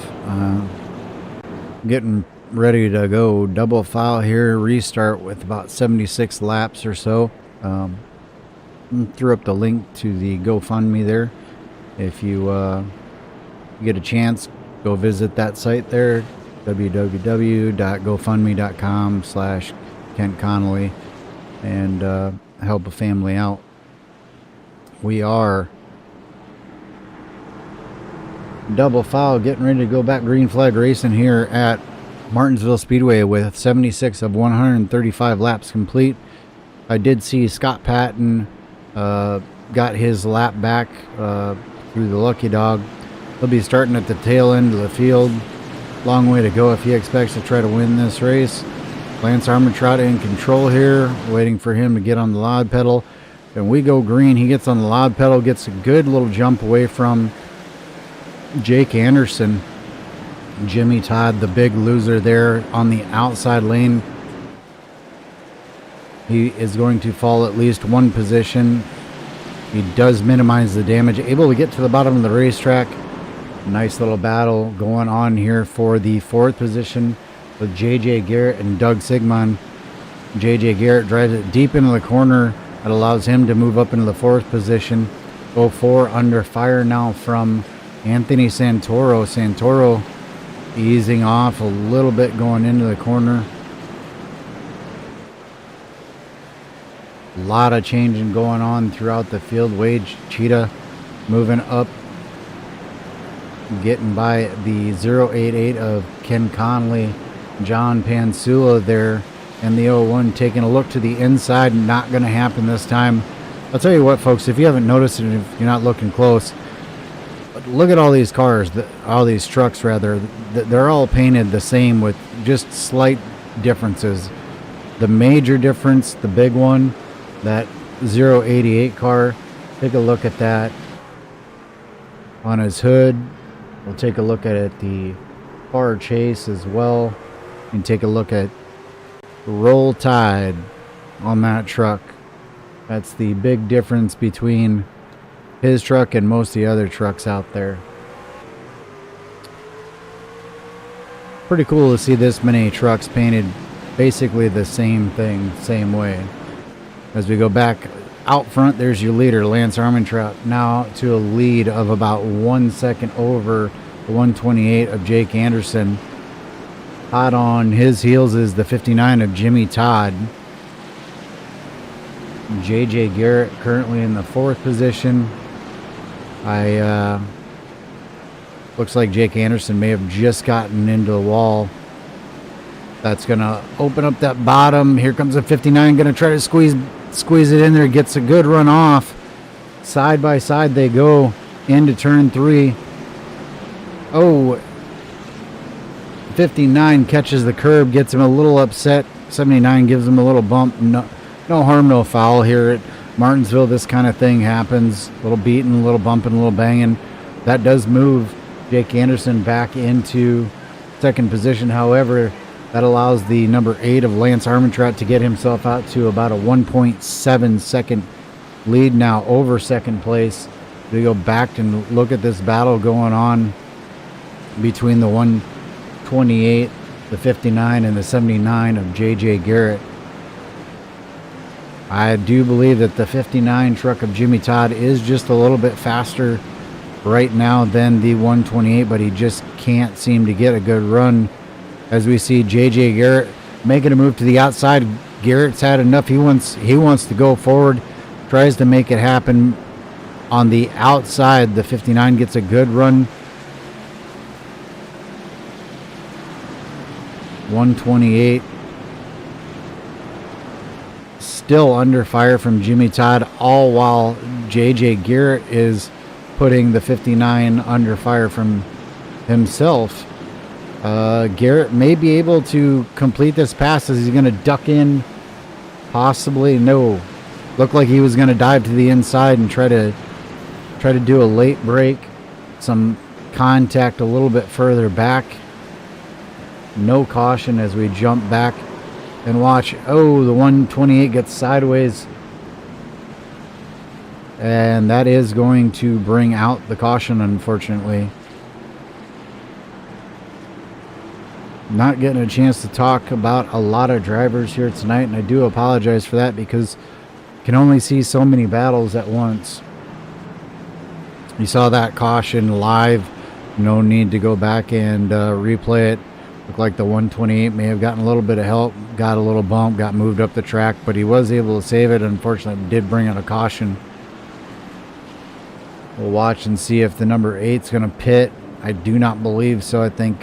getting ready to go double file here, restart with about 76 laps or so. Threw up the link to the GoFundMe there. If you get a chance, go visit that site there, www.gofundme.com/Kent Connolly, and help a family out. We are double file getting ready to go back green flag racing here at Martinsville Speedway with 76 of 135 laps complete. I did see Scott Patton got his lap back through the lucky dog. He'll be starting at the tail end of the field. Long way to go if he expects to try to win this race. Lance Armentrout in control here, waiting for him to get on the loud pedal. And we go green. He gets on the loud pedal, gets a good little jump away from Jake Anderson. Jimmy Todd, the big loser there on the outside lane. He is going to fall at least one position. He does minimize the damage. Able to get to the bottom of the racetrack. Nice little battle going on here for the fourth position with JJ Garrett and Doug Sigmund. JJ Garrett drives it deep into the corner. That allows him to move up into the fourth position. 04 under fire now from Anthony Santoro. Santoro easing off a little bit going into the corner. A lot of changing going on throughout the field. Wade Cheetah moving up, getting by the 088 of Ken Connolly. John Pansula there, and the 01 taking a look to the inside. Not going to happen this time. I'll tell you what, folks, if you haven't noticed it, if you're not looking close, look at all these cars, all these trucks rather. They're all painted the same with just slight differences. The major difference, the big one, that 088 car, take a look at that on his hood. We'll take a look at it, the car chase as well, and take a look at Roll Tide on that truck. That's the big difference between his truck and most of the other trucks out there. Pretty cool to see this many trucks painted basically the same thing, same way. As we go back out front, there's your leader, Lance Armentrout, now to a lead of about 1 second over the 128 of Jake Anderson. Hot on his heels is the 59 of Jimmy Todd. JJ Garrett currently in the fourth position. Looks like Jake Anderson may have just gotten into the wall. That's going to open up that bottom. Here comes a 59, going to try to squeeze it in there. Gets a good run off. Side by side they go into turn 3. Oh, 59 catches the curb, gets him a little upset. 79 gives him a little bump. No harm, no foul here at Martinsville. This kind of thing happens. A little beating, a little bumping, a little banging. That does move Jake Anderson back into second position. However, that allows the number 8 of Lance Armentrout to get himself out to about a 1.7 second lead now over second place. We go back and look at this battle going on between the 128, the 59, and the 79 of JJ Garrett. I do believe that the 59 truck of Jimmy Todd is just a little bit faster right now than the 128, but he just can't seem to get a good run. As we see JJ Garrett making a move to the outside. Garrett's had enough. He wants to go forward, tries to make it happen on the outside. The 59 gets a good run. 128 still under fire from Jimmy Todd, all while JJ Garrett is putting the 59 under fire from himself. Garrett may be able to complete this pass as he's going to duck in. Possibly. No. Looked like he was going to dive to the inside and try to do a late break. Some contact a little bit further back. No caution as we jump back and watch. Oh, the 128 gets sideways. And that is going to bring out the caution, unfortunately. not getting a chance to talk about a lot of drivers here tonight, and I do apologize for that because I can only see so many battles at once. You saw that caution live. No need to go back and replay it. Looked like the 128 may have gotten a little bit of help, got a little bump, got moved up the track, but he was able to save it. Unfortunately, did bring out a caution. We'll watch and see if the number 8's going to pit. I do not believe so. I think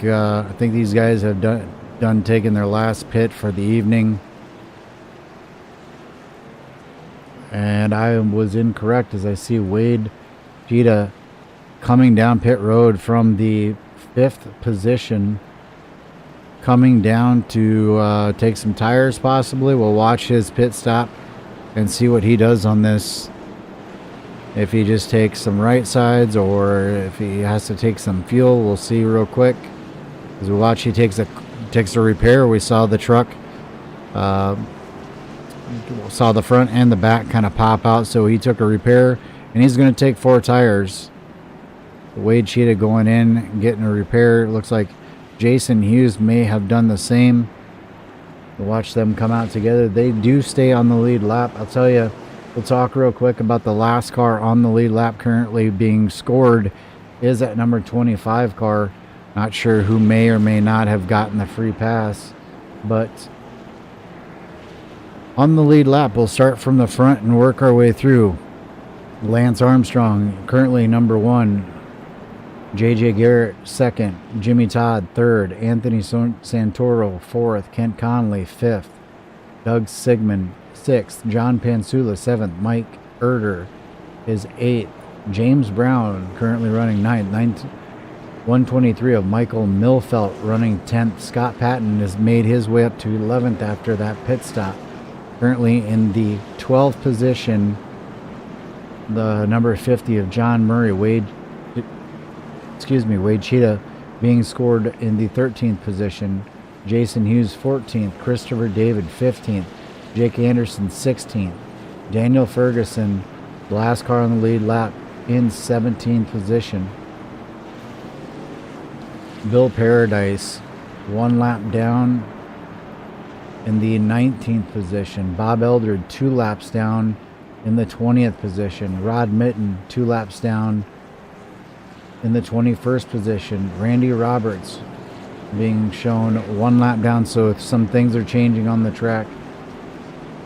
these guys have done taking their last pit for the evening. And I was incorrect as I see Wade Cheetah coming down pit road from the 5th position, coming down to take some tires possibly. We'll watch his pit stop and see what he does on this. If he just takes some right sides or if he has to take some fuel, we'll see real quick. As we watch, he takes a repair. We saw the truck, saw the front and the back kind of pop out, so he took a repair, and he's going to take 4 tires. Wade Cheetah going in, getting a repair. It looks like Jason Hughes may have done the same. We'll watch them come out together. They do stay on the lead lap. I'll tell you, we'll talk real quick about the last car on the lead lap currently being scored is that number 25 car. Not sure who may or may not have gotten the free pass, but on the lead lap, we'll start from the front and work our way through. Lance Armstrong, currently number 1. JJ Garrett, 2nd. Jimmy Todd, 3rd. Anthony Santoro, 4th. Kent Connolly, 5th. Doug Sigmund, 6th. John Pansula, 7th. Mike Erder is 8th. James Brown currently running 9th. 123 of Michael Milfelt running 10th. Scott Patton has made his way up to 11th after that pit stop. Currently in the 12th position, the number 50 of John Murray, Wade Cheetah being scored in the 13th position. Jason Hughes 14th, Christopher David 15th, Jake Anderson 16th, Daniel Ferguson, last car on the lead lap, in 17th position. Bill Paradise 1 lap down in the 19th position. Bob Eldred 2 laps down in the 20th position. Rod Mitten 2 laps down in the 21st position. Randy Roberts being shown 1 lap down, so some things are changing on the track.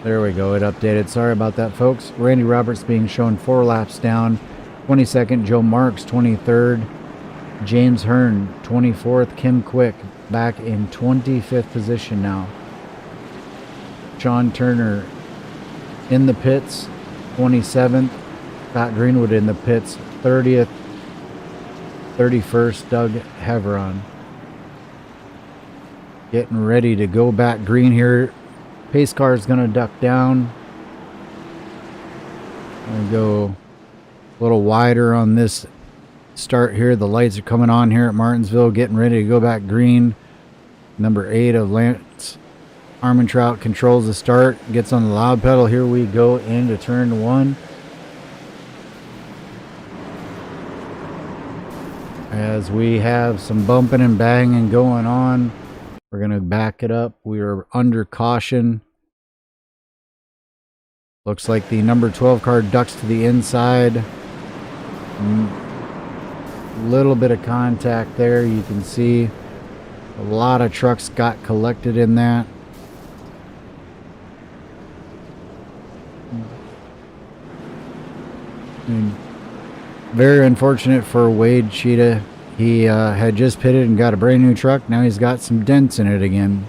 There we go, it updated. Sorry about that, folks. Randy Roberts being shown 4 laps down. 22nd, Joe Marks, 23rd. James Hearn, 24th. Kim Quick back in 25th position now. Sean Turner in the pits, 27th. Scott Greenwood in the pits, 30th. 31st, Doug Heveron. Getting ready to go back green here. Pace car is going to duck down. Going to go a little wider on this start here. The lights are coming on here at Martinsville. Getting ready to go back green. Number 8 of Lance Armentrout controls the start. Gets on the loud pedal. Here we go into turn 1. As we have some bumping and banging going on, we're going to back it up. We are under caution. Looks like the number 12 car ducks to the inside. Little bit of contact there. You can see a lot of trucks got collected in that. Very unfortunate for Wade Cheetah. He had just pitted and got a brand new truck. Now he's got some dents in it again.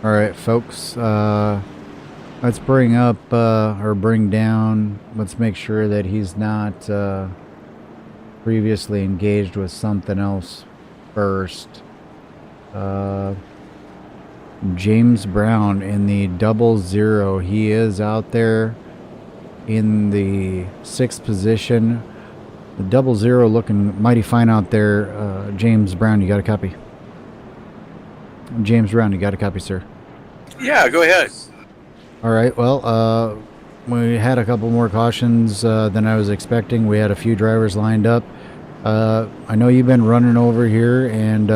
All right, folks. Let's bring up or bring down. Let's make sure that he's not previously engaged with something else first. James Brown in the 00. He is out there in the 6th position. The 00 looking mighty fine out there. James Brown, you got a copy? James Brown, you got a copy, sir? Yeah, go ahead. All right. Well, we had a couple more cautions than I was expecting. We had a few drivers lined up. I know you've been running over here, and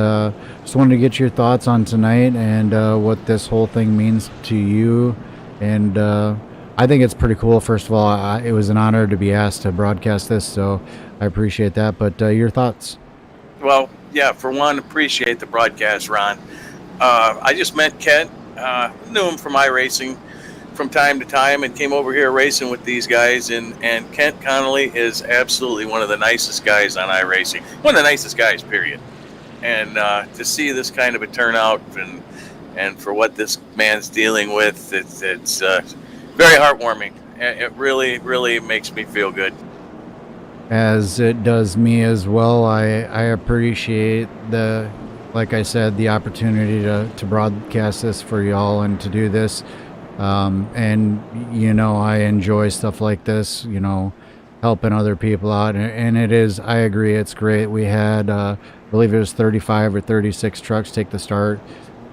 just wanted to get your thoughts on tonight and what this whole thing means to you. And I think it's pretty cool. First of all, it was an honor to be asked to broadcast this, so I appreciate that. But your thoughts? Well, yeah, for one, appreciate the broadcast, Ron. I just met Kent, knew him from iRacing from time to time, and came over here racing with these guys. And Kent Connolly is absolutely one of the nicest guys on iRacing, one of the nicest guys, period. And to see this kind of a turnout and for what this man's dealing with, it's very heartwarming. It really, really makes me feel good. As it does me as well. I appreciate like I said, the opportunity to broadcast this for y'all and to do this. And I enjoy stuff like this, helping other people out. And it is, I agree, it's great. We had, I believe it was 35 or 36 trucks take the start.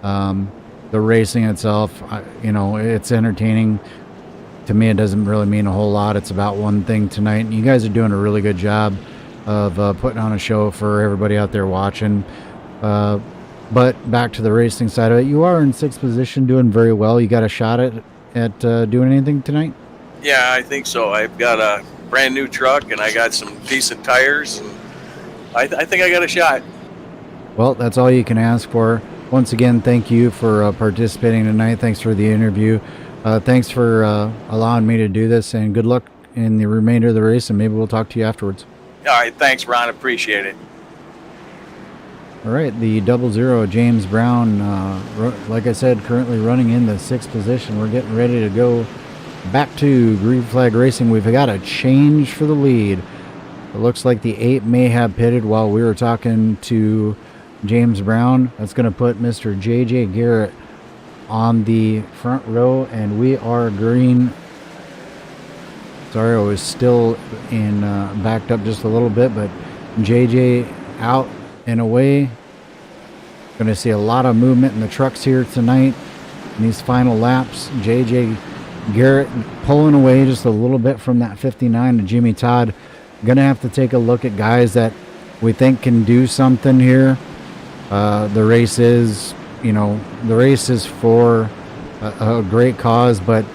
The racing itself, it's entertaining. To me, it doesn't really mean a whole lot. It's about one thing tonight. And you guys are doing a really good job of putting on a show for everybody out there watching. But back to the racing side of it, you are in sixth position, doing very well. You got a shot at doing anything tonight? Yeah, I think so. I've got a brand new truck, and I got some decent tires, and I think I got a shot. Well, that's all you can ask for. Once again, thank you for participating tonight. Thanks for the interview. Thanks for allowing me to do this, and good luck in the remainder of the race, and maybe we'll talk to you afterwards. All right, thanks, Ron. Appreciate it. All right, the 00 James Brown, like I said, currently running in the sixth position. We're getting ready to go back to Green Flag Racing. We've got a change for the lead. It looks like the 8 may have pitted while we were talking to James Brown. That's going to put Mr. J.J. Garrett on the front row, and we are green. Sorry, I was still in backed up just a little bit, but JJ out and away. Going to see a lot of movement in the trucks here tonight in these final laps. JJ Garrett pulling away just a little bit from that 59 to Jimmy Todd. Going to have to take a look at guys that we think can do something here. The race is for a great cause, but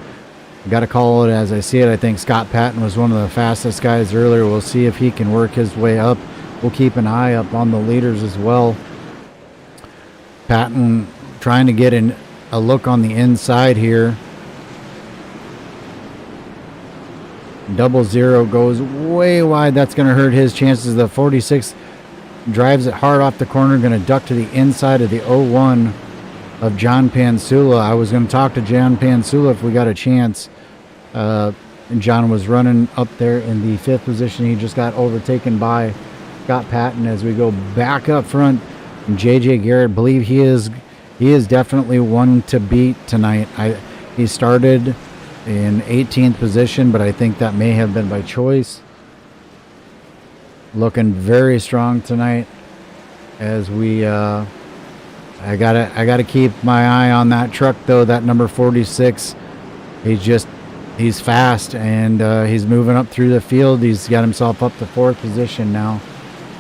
got to call it as I see it. I think Scott Patton was one of the fastest guys earlier. We'll see if he can work his way up. We'll keep an eye up on the leaders as well. Patton trying to get a look on the inside here. 00 goes way wide. That's going to hurt his chances. The 46 drives it hard off the corner, going to duck to the inside of the 01 of John Pansula. I was going to talk to John Pansula if we got a chance. John was running up there in the fifth position. He just got overtaken by Scott Patton. As we go back up front, JJ Garrett, believe he is definitely one to beat tonight. He started in 18th position, but I think that may have been by choice. Looking very strong tonight. As we I gotta keep my eye on that truck though. That number 46, he's fast, and he's moving up through the field. He's got himself up to fourth position now,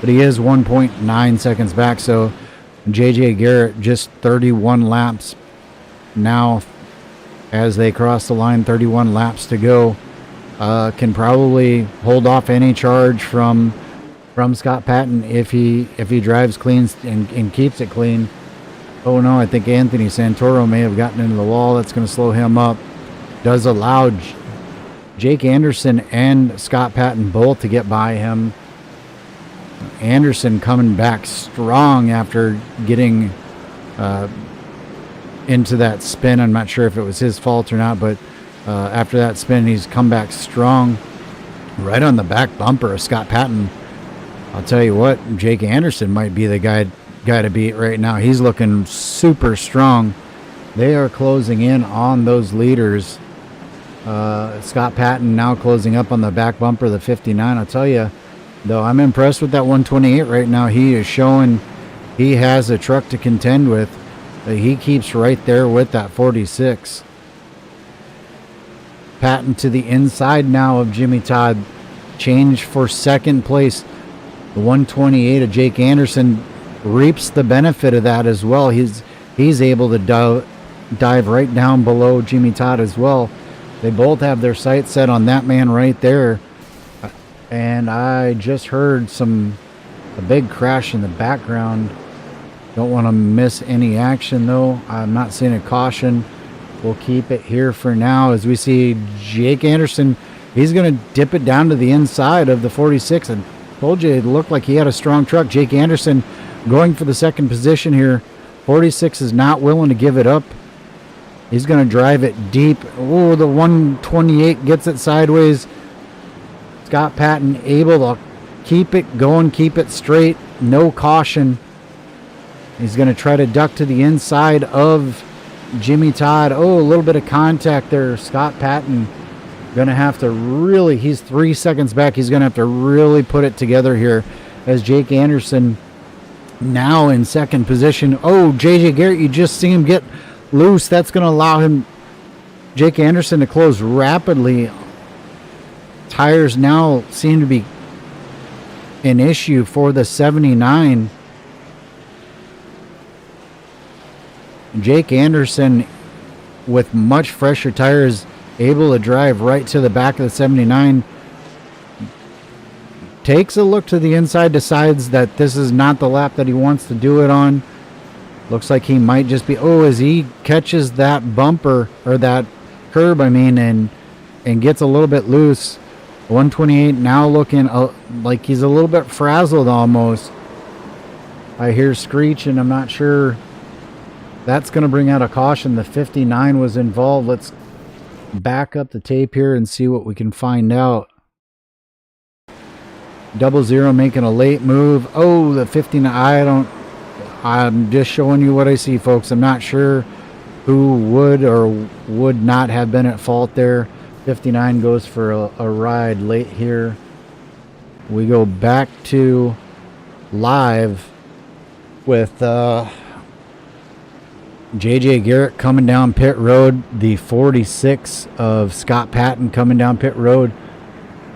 but he is 1.9 seconds back. So JJ Garrett just 31 laps now as they cross the line. 31 laps to go. Can probably hold off any charge from Scott Patton if he drives clean and keeps it clean. Oh no, I think Anthony Santoro may have gotten into the wall. That's going to slow him up. Does allow Jake Anderson and Scott Patton both to get by him. Anderson coming back strong after getting into that spin. I'm not sure if it was his fault or not, but after that spin, he's come back strong. Right on the back bumper of Scott Patton. I'll tell you what, Jake Anderson might be the guy to beat right now. He's looking super strong. They are closing in on those leaders. Scott Patton now closing up on the back bumper of the 59. I'll tell you, though, I'm impressed with that 128 right now. He is showing he has a truck to contend with. He keeps right there with that 46. Patton to the inside now of Jimmy Todd. Change for second place. The 128 of Jake Anderson reaps the benefit of that as well. He's able to dive right down below Jimmy Todd as well. They both have their sights set on that man right there. And I just heard a big crash in the background. Don't want to miss any action though. I'm not seeing a caution. We'll keep it here for now as we see Jake Anderson. He's going to dip it down to the inside of the 46. I told you it looked like he had a strong truck. Jake Anderson going for the second position here. 46 is not willing to give it up. He's going to drive it deep. Oh, the 128 gets it sideways. Scott Patton able to keep it going, keep it straight. No caution. He's going to try to duck to the inside of Jimmy Todd. Oh, a little bit of contact there. Scott Patton going to have to really, he's 3 seconds back. He's going to have to really put it together here as Jake Anderson now in second position. Oh, JJ Garrett, you just see him get loose. That's going to allow him, Jake Anderson, to close rapidly. Tires now seem to be an issue for the 79. Jake Anderson with much fresher tires able to drive right to the back of the 79. Takes a look to the inside, decides that this is not the lap that he wants to do it on. Looks like he might just be, as he catches that bumper, or that curb, and gets a little bit loose. 128 now looking like he's a little bit frazzled almost. I hear screeching. I'm not sure. That's going to bring out a caution. The 59 was involved. Let's back up the tape here and see what we can find out. 00 making a late move. Oh, the 59. I'm just showing you what I see, folks. I'm not sure who would or would not have been at fault there. 59 goes for a ride late here. We go back to live with JJ Garrett coming down pit road. The 46 of Scott Patton coming down pit road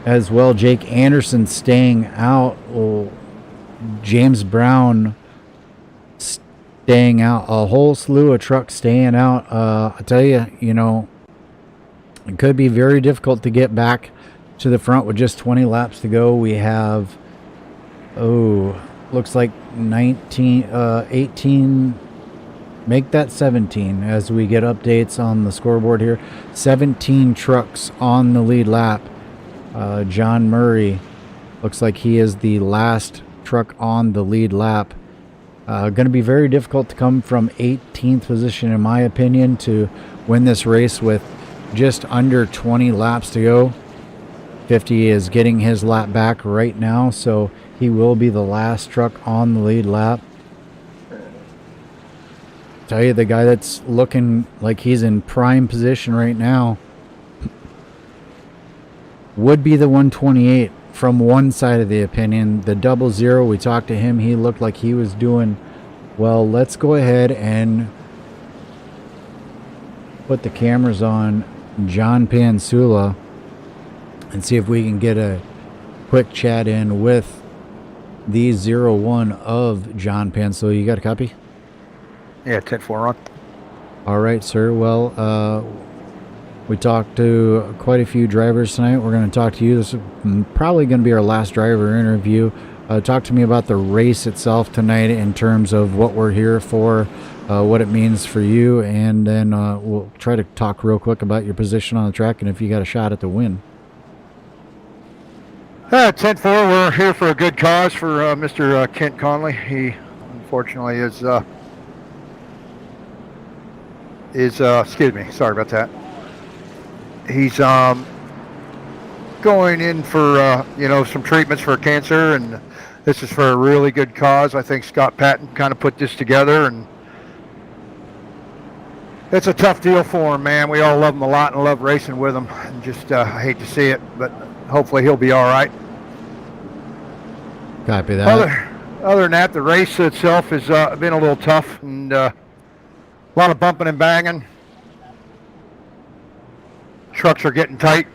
as well. Jake Anderson staying out. James Brown staying out. A whole slew of trucks staying out. I tell you, it could be very difficult to get back to the front with just 20 laps to go. We have, looks like 18, make that 17 as we get updates on the scoreboard here. 17 trucks on the lead lap. John Murray looks like he is the last truck on the lead lap. Going to be very difficult to come from 18th position, in my opinion, to win this race with just under 20 laps to go. 50 is getting his lap back right now, so he will be the last truck on the lead lap. Tell you, the guy that's looking like he's in prime position right now would be the 128 from one side of the opinion. The 00, we talked to him. He looked like he was doing well. Let's go ahead and put the cameras on John Pansula and see if we can get a quick chat in with the 01 of John Pansula. You got a copy? Yeah, 10-4 on. All right, sir. Well, we talked to quite a few drivers tonight. We're going to talk to you. This is probably going to be our last driver interview. Talk to me about the race itself tonight in terms of what we're here for, what it means for you, and then we'll try to talk real quick about your position on the track and if you got a shot at the win. 10-4, we're here for a good cause for Mr. Kent Connolly. He unfortunately is excuse me, sorry about that. He's going in for some treatments for cancer, and this is for a really good cause. I think Scott Patton kind of put this together, and it's a tough deal for him, man. We all love him a lot and love racing with him, and just I hate to see it, but hopefully he'll be all right. Copy that. Other than that, the race itself has been a little tough, and A lot of bumping and banging. Trucks are getting tight.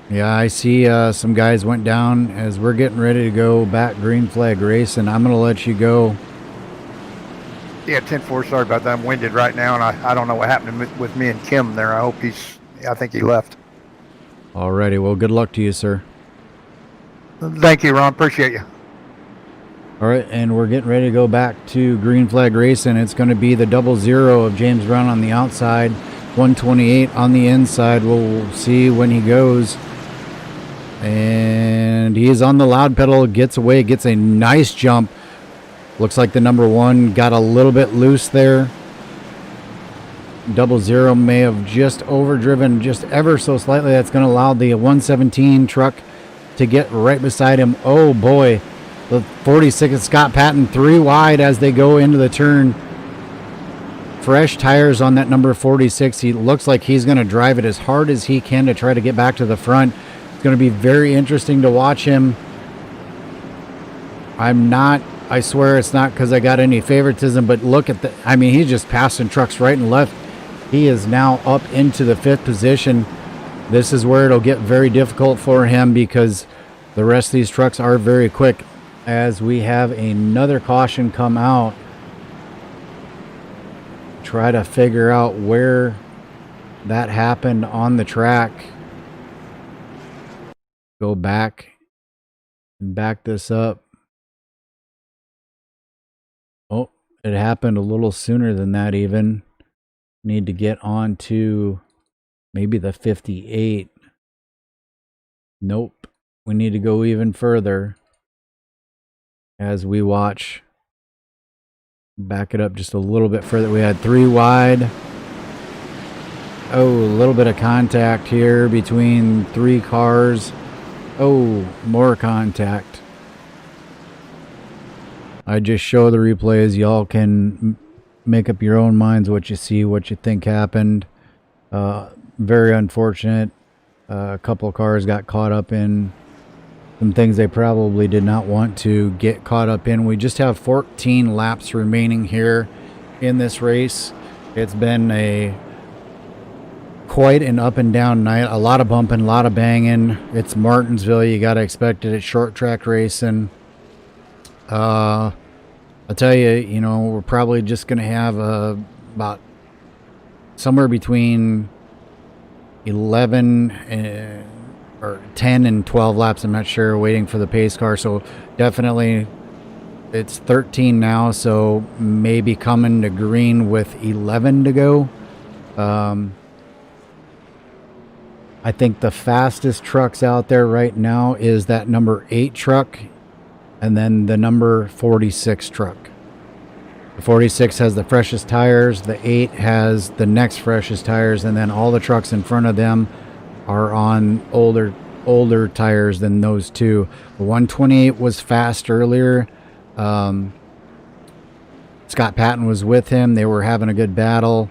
Yeah, I see some guys went down as we're getting ready to go back green flag racing. I'm going to let you go. Yeah, 10-4, sorry about that. I'm winded right now, and I don't know what happened with me and Kim there. I think he left. Alrighty, well, good luck to you, sir. Thank you, Ron. Appreciate you. All right, and we're getting ready to go back to green flag racing. It's going to be the 00 of James Brown on the outside, 128 on the inside. We'll see when he goes. And he's on the loud pedal, gets away, gets a nice jump. Looks like the number 1 got a little bit loose there. 00 may have just overdriven just ever so slightly. That's going to allow the 117 truck to get right beside him. Oh boy, the 46 of Scott Patton 3 wide as they go into the turn. Fresh tires on that number 46. He looks like he's going to drive it as hard as he can to try to get back to the front. It's going to be very interesting to watch him. I swear it's not because I got any favoritism, but look at he's just passing trucks right and left. He is now up into the 5th position. This is where it'll get very difficult for him because the rest of these trucks are very quick. As we have another caution come out, try to figure out where that happened on the track. Go back and back this up. Oh, it happened a little sooner than that even. Need to get on to maybe the 58. Nope. We need to go even further as we watch. Back it up just a little bit further. We had 3 wide. Oh, a little bit of contact here between 3 cars. Oh, more contact. I just show the replays. Y'all can make up your own minds what you see, what you think happened. Very unfortunate. A couple of cars got caught up in some things they probably did not want to get caught up in. We just have 14 laps remaining here in this race. It's been quite an up and down night. A lot of bumping, a lot of banging. It's Martinsville. You got to expect it at short track racing. I'll tell you, we're probably just going to have about somewhere between 11 or 10 and 12 laps. I'm not sure, waiting for the pace car. So definitely it's 13 now. So maybe coming to green with 11 to go. I think the fastest trucks out there right now is that number 8 truck and then the number 46 truck. The 46 has the freshest tires, the 8 has the next freshest tires, and then all the trucks in front of them are on older tires than those two. The 128 was fast earlier. Scott Patton was with him. They were having a good battle.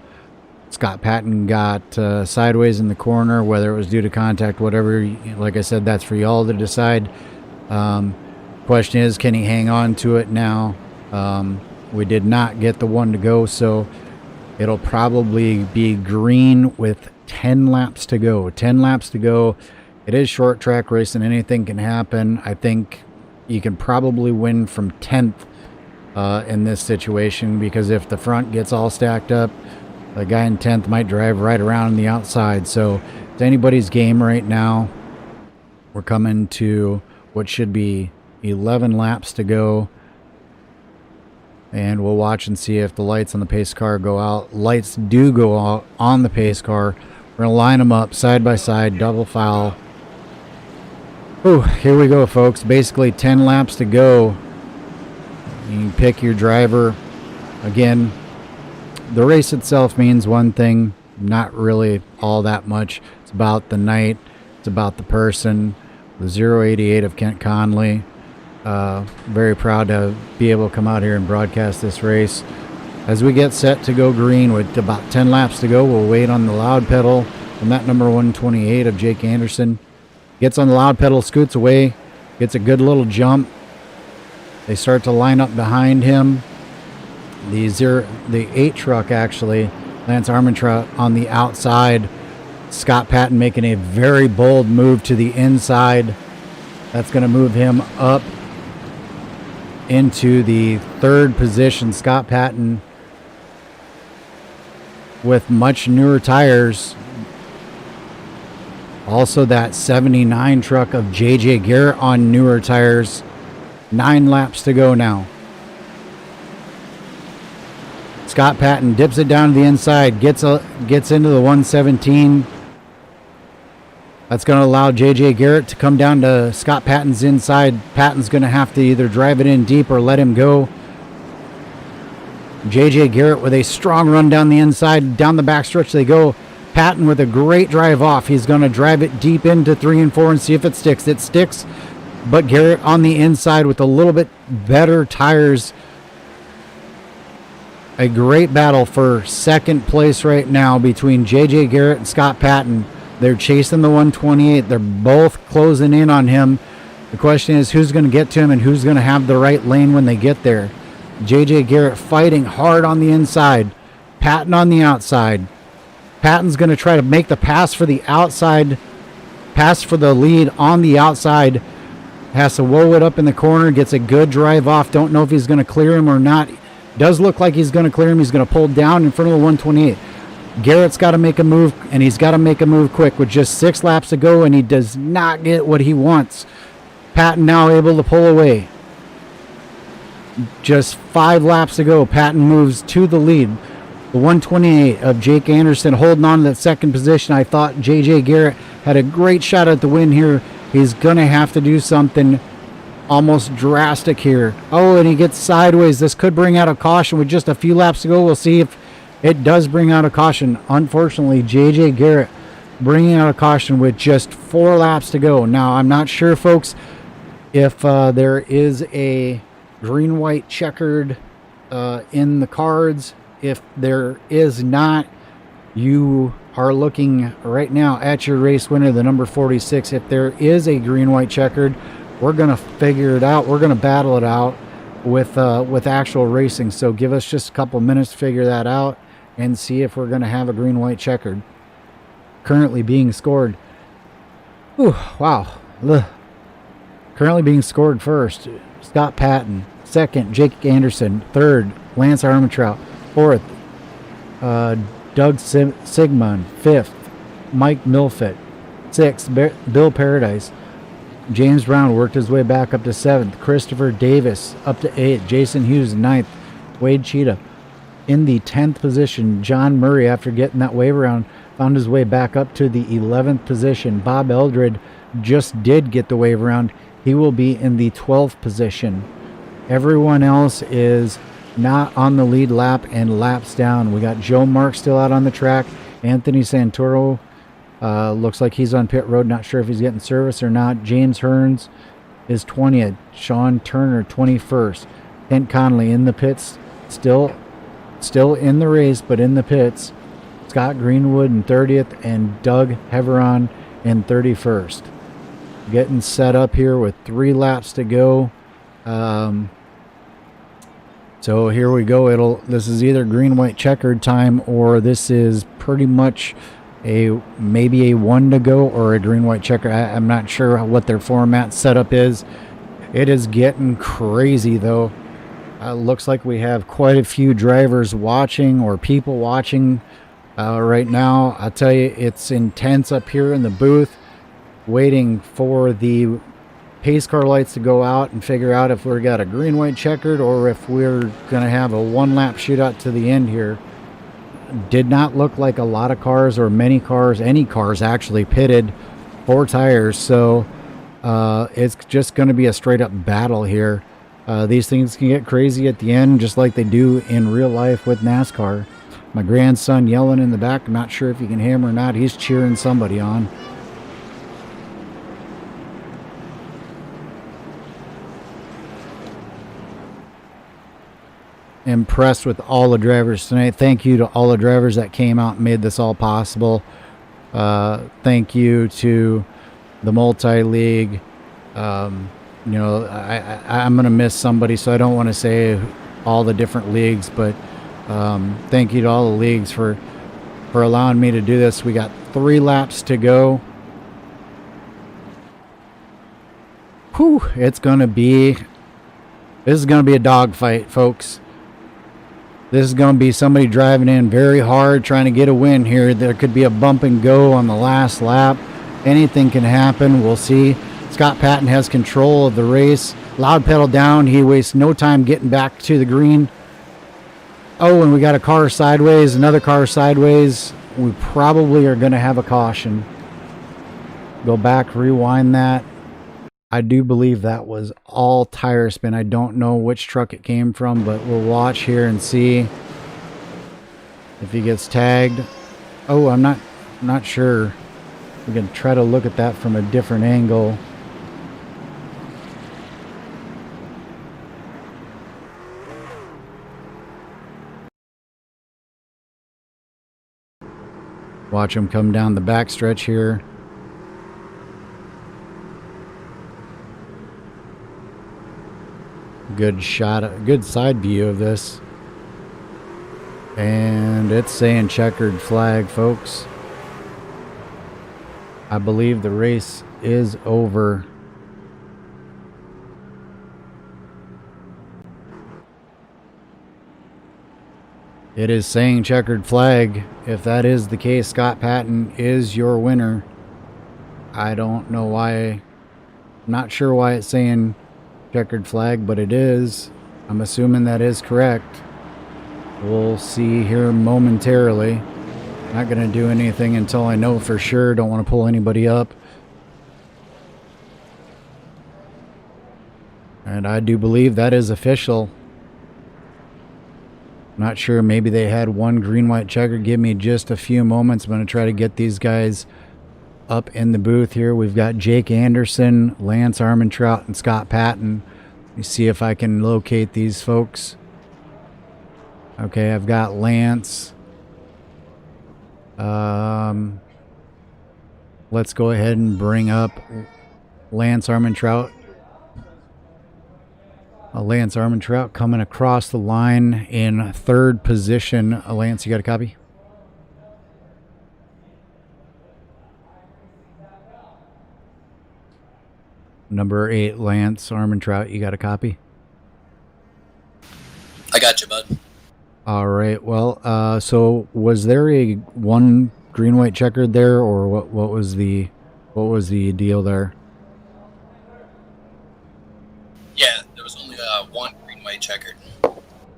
Scott Patton got sideways in the corner, whether it was due to contact, whatever. Like I said, that's for y'all to decide. Question is, can he hang on to it now? We did not get the 1 to go, so it'll probably be green with 10 laps to go. 10 laps to go. It is short track racing. Anything can happen. I think you can probably win from 10th in this situation, because if the front gets all stacked up, the guy in 10th might drive right around the outside. So it's anybody's game right now. We're coming to what should be 11 laps to go. And we'll watch and see if the lights on the pace car go out. Lights do go out on the pace car. We're going to line them up side by side, double file. Ooh, here we go, folks. Basically 10 laps to go. You can pick your driver. Again, the race itself means one thing, not really all that much. It's about the night. It's about the person. The 088 of Kent Connolly. Very proud to be able to come out here and broadcast this race. As we get set to go green with about 10 laps to go, we'll wait on the loud pedal from that number 128 of Jake Anderson. Gets on the loud pedal, scoots away, gets a good little jump. They start to line up behind him. the 8 truck actually, Lance Armentrout on the outside. Scott Patton making a very bold move to the inside. That's going to move him up into the 3rd position. Scott Patton with much newer tires. Also that 79 truck of JJ Garrett on newer tires. 9 laps to go now. Scott Patton dips it down to the inside, gets into the 117. That's going to allow JJ Garrett to come down to Scott Patton's inside. Patton's going to have to either drive it in deep or let him go. JJ Garrett with a strong run down the inside, down the backstretch they go. Patton with a great drive off. He's going to drive it deep into 3 and 4 and see if it sticks. It sticks, but Garrett on the inside with a little bit better tires. A great battle for 2nd place right now between JJ Garrett and Scott Patton. They're chasing the 128. They're both closing in on him. The question is who's going to get to him and who's going to have the right lane when they get there. JJ Garrett fighting hard on the inside. Patton on the outside. Patton's going to try to make the pass for the outside. Pass for the lead on the outside. Has to woe it up in the corner. Gets a good drive off. Don't know if he's going to clear him or not. Does look like he's going to clear him. He's going to pull down in front of the 128. Garrett's got to make a move, and he's got to make a move quick with just 6 laps to go, and he does not get what he wants. Patton now able to pull away. Just 5 laps to go. Patton moves to the lead. The 128 of Jake Anderson holding on to that 2nd position. I thought JJ Garrett had a great shot at the win here. He's going to have to do something almost drastic here. Oh, and he gets sideways. This could bring out a caution with just a few laps to go. We'll see if it does bring out a caution. Unfortunately, JJ Garrett bringing out a caution with just 4 laps to go. Now, I'm not sure, folks, if there is a green-white checkered in the cards. If there is not, you are looking right now at your race winner, the number 46. If there is a green-white checkered, we're going to figure it out. We're going to battle it out with actual racing. So give us just a couple minutes to figure that out and see if we're going to have a green-white checkered. Currently being scored. Ooh, wow. Ugh. Currently being scored first, Scott Patton. 2nd, Jake Anderson. 3rd, Lance Armentrout. 4th, Doug Sigmund. 5th, Mike Milfit. 6th, Bill Paradise. James Brown worked his way back up to 7th. Christopher Davis up to 8th. Jason Hughes 9th. Wade Cheetah in the 10th position. John Murray, after getting that wave around, found his way back up to the 11th position. Bob Eldred just did get the wave around. He will be in the 12th position. Everyone else is not on the lead lap and laps down. We got Joe Mark still out on the track. Anthony Santoro looks like he's on pit road. Not sure if he's getting service or not. James Hearns is 20th. Sean Turner 21st. Kent Connolly in the pits. Still in the race, but in the pits. Scott Greenwood in 30th and Doug Heveron in 31st. Getting set up here with 3 laps to go. So here we go. This is either green, white, checkered time, or this is pretty much maybe a 1 to go or a green, white, checker. I'm not sure what their format setup is. It is getting crazy though. Looks like we have quite a few drivers watching or people watching right now. I'll tell you, it's intense up here in the booth, waiting for the pace car lights to go out and figure out if we've got a green, white, checkered or if we're going to have a 1-lap shootout to the end here. Did not look like a lot of cars or many cars, any cars actually pitted 4 tires. So it's just going to be a straight up battle here. These things can get crazy at the end, just like they do in real life with NASCAR. My grandson yelling in the back. I'm not sure if you can hear him or not. He's cheering somebody on. Impressed with all the drivers tonight. Thank you to all the drivers that came out and made this all possible. Thank you to the multi-league. I'm going to miss somebody, so I don't want to say all the different leagues, but thank you to all the leagues for allowing me to do this. We got 3 laps to go. Whew, this is going to be a dogfight, folks. This is going to be somebody driving in very hard, trying to get a win here. There could be a bump and go on the last lap. Anything can happen. We'll see. Scott Patton has control of the race. Loud pedal down. He wastes no time getting back to the green. Oh, and we got a car sideways, another car sideways. We probably are going to have a caution. Go back, rewind that. I do believe that was all tire spin. I don't know which truck it came from, but we'll watch here and see if he gets tagged. Oh, I'm not sure. We're going to try to look at that from a different angle. Watch him come down the backstretch here. Good shot, good side view of this. And it's saying checkered flag, folks. I believe the race is over. It is saying checkered flag. If that is the case, Scott Patton is your winner. I don't know why. I'm not sure why it's saying checkered flag, but it is. I'm assuming that is correct. We'll see here momentarily. Not going to do anything until I know for sure. Don't want to pull anybody up. And I do believe that is official. Not sure, maybe they had one green-white checker. Give me just a few moments. I'm going to try to get these guys up in the booth here. We've got Jake Anderson, Lance Armentrout, and Scott Patton. Let me see if I can locate these folks. Okay, I've got Lance. Let's go ahead and bring up Lance Armentrout. Lance Armentrout coming across the line in third position. Lance, you got a copy? Number 8, Lance Armentrout, you got a copy? I got you, bud. All right. Well, so was there a one green-white checkered there, or what was the deal there? Yeah, there was only one green-white checkered.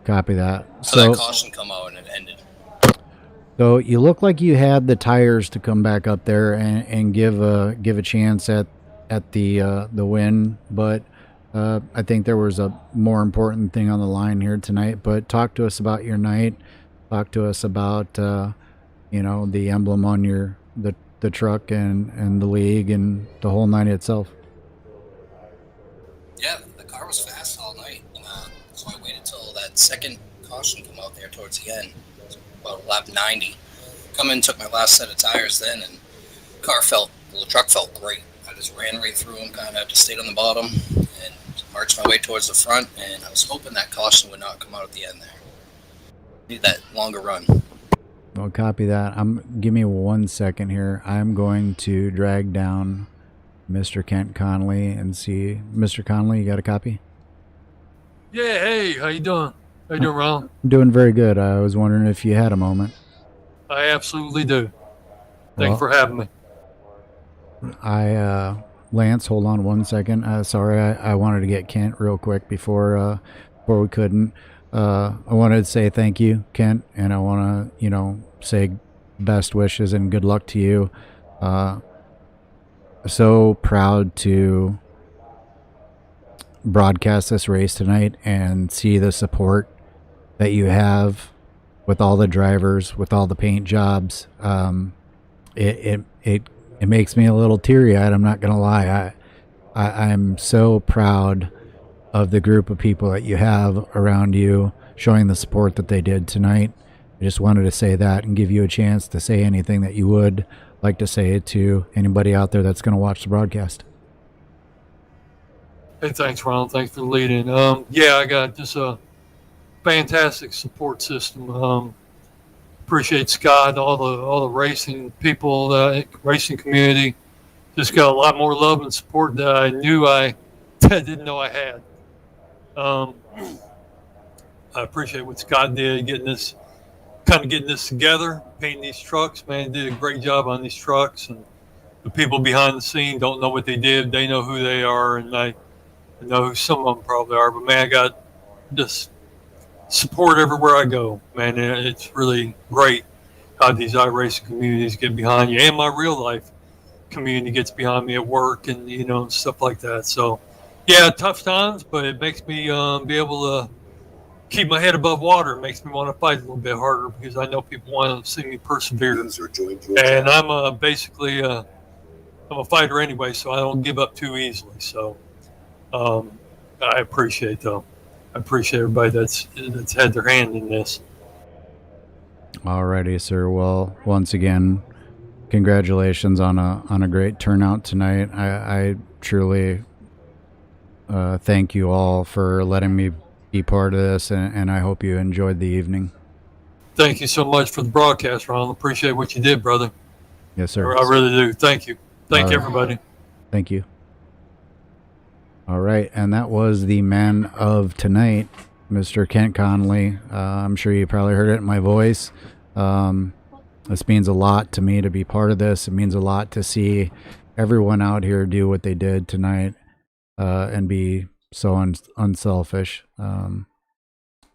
Copy that. So that caution come out and it ended. So you look like you had the tires to come back up there and give a chance at the win, but I think there was a more important thing on the line here tonight. But talk to us about your night. Talk to us about the emblem on the truck and the league and the whole night itself. Yeah, the car was fast all night. So I waited till that second caution come out there towards the end, about lap 90. Come in, took my last set of tires then, and the truck felt great. I just ran right through them, kind of just stayed on the bottom and marched my way towards the front, and I was hoping that caution would not come out at the end there. Need that longer run. Well, copy that. Give me 1 second here. I'm going to drag down Mr. Kent Connolly and see. Mr. Connolly, you got a copy? Yeah, hey, how you doing? How you doing, Ron? I'm doing very good. I was wondering if you had a moment. I absolutely do. Thanks for having me. Lance, hold on 1 second. Sorry, I wanted to get Kent real quick before we couldn't. I wanted to say thank you, Kent, and I want to, say best wishes and good luck to you. So proud to broadcast this race tonight and see the support that you have with all the drivers, with all the paint jobs. It makes me a little teary-eyed. I'm not gonna lie. I'm so proud of the group of people that you have around you, showing the support that they did tonight. I just wanted to say that and give you a chance to say anything that you would like to say to anybody out there that's going to watch the broadcast. Hey, thanks, Ron. Thanks for the lead-in. Yeah, I got just fantastic support system. Appreciate Scott, all the racing people, racing community. Just got a lot more love and support that I knew I didn't know I had. Um, I appreciate what Scott did, getting this together, painting these trucks. Man, he did a great job on these trucks, and the people behind the scene don't know what they did. They know who they are, and I know who some of them probably are. But man, I got just support everywhere I go. Man, it's really great how these iRacing communities get behind you, and my real life community gets behind me at work, and stuff like that. So, yeah, tough times, but it makes me be able to keep my head above water. It makes me want to fight a little bit harder because I know people want to see me persevere. And I'm basically I'm a fighter anyway, so I don't give up too easily. So I appreciate everybody that's had their hand in this. Alrighty, sir. Well, once again, congratulations on a great turnout tonight. I truly thank you all for letting me be part of this, and I hope you enjoyed the evening. Thank you so much for the broadcast, Ron. Appreciate what you did, brother. Yes, sir. I really do. Thank you. Thank All right. everybody. Thank you. All right, and that was the man of tonight, Mr. Kent Connolly. I'm sure you probably heard it in my voice. This means a lot to me to be part of this. It means a lot to see everyone out here do what they did tonight and be so unselfish.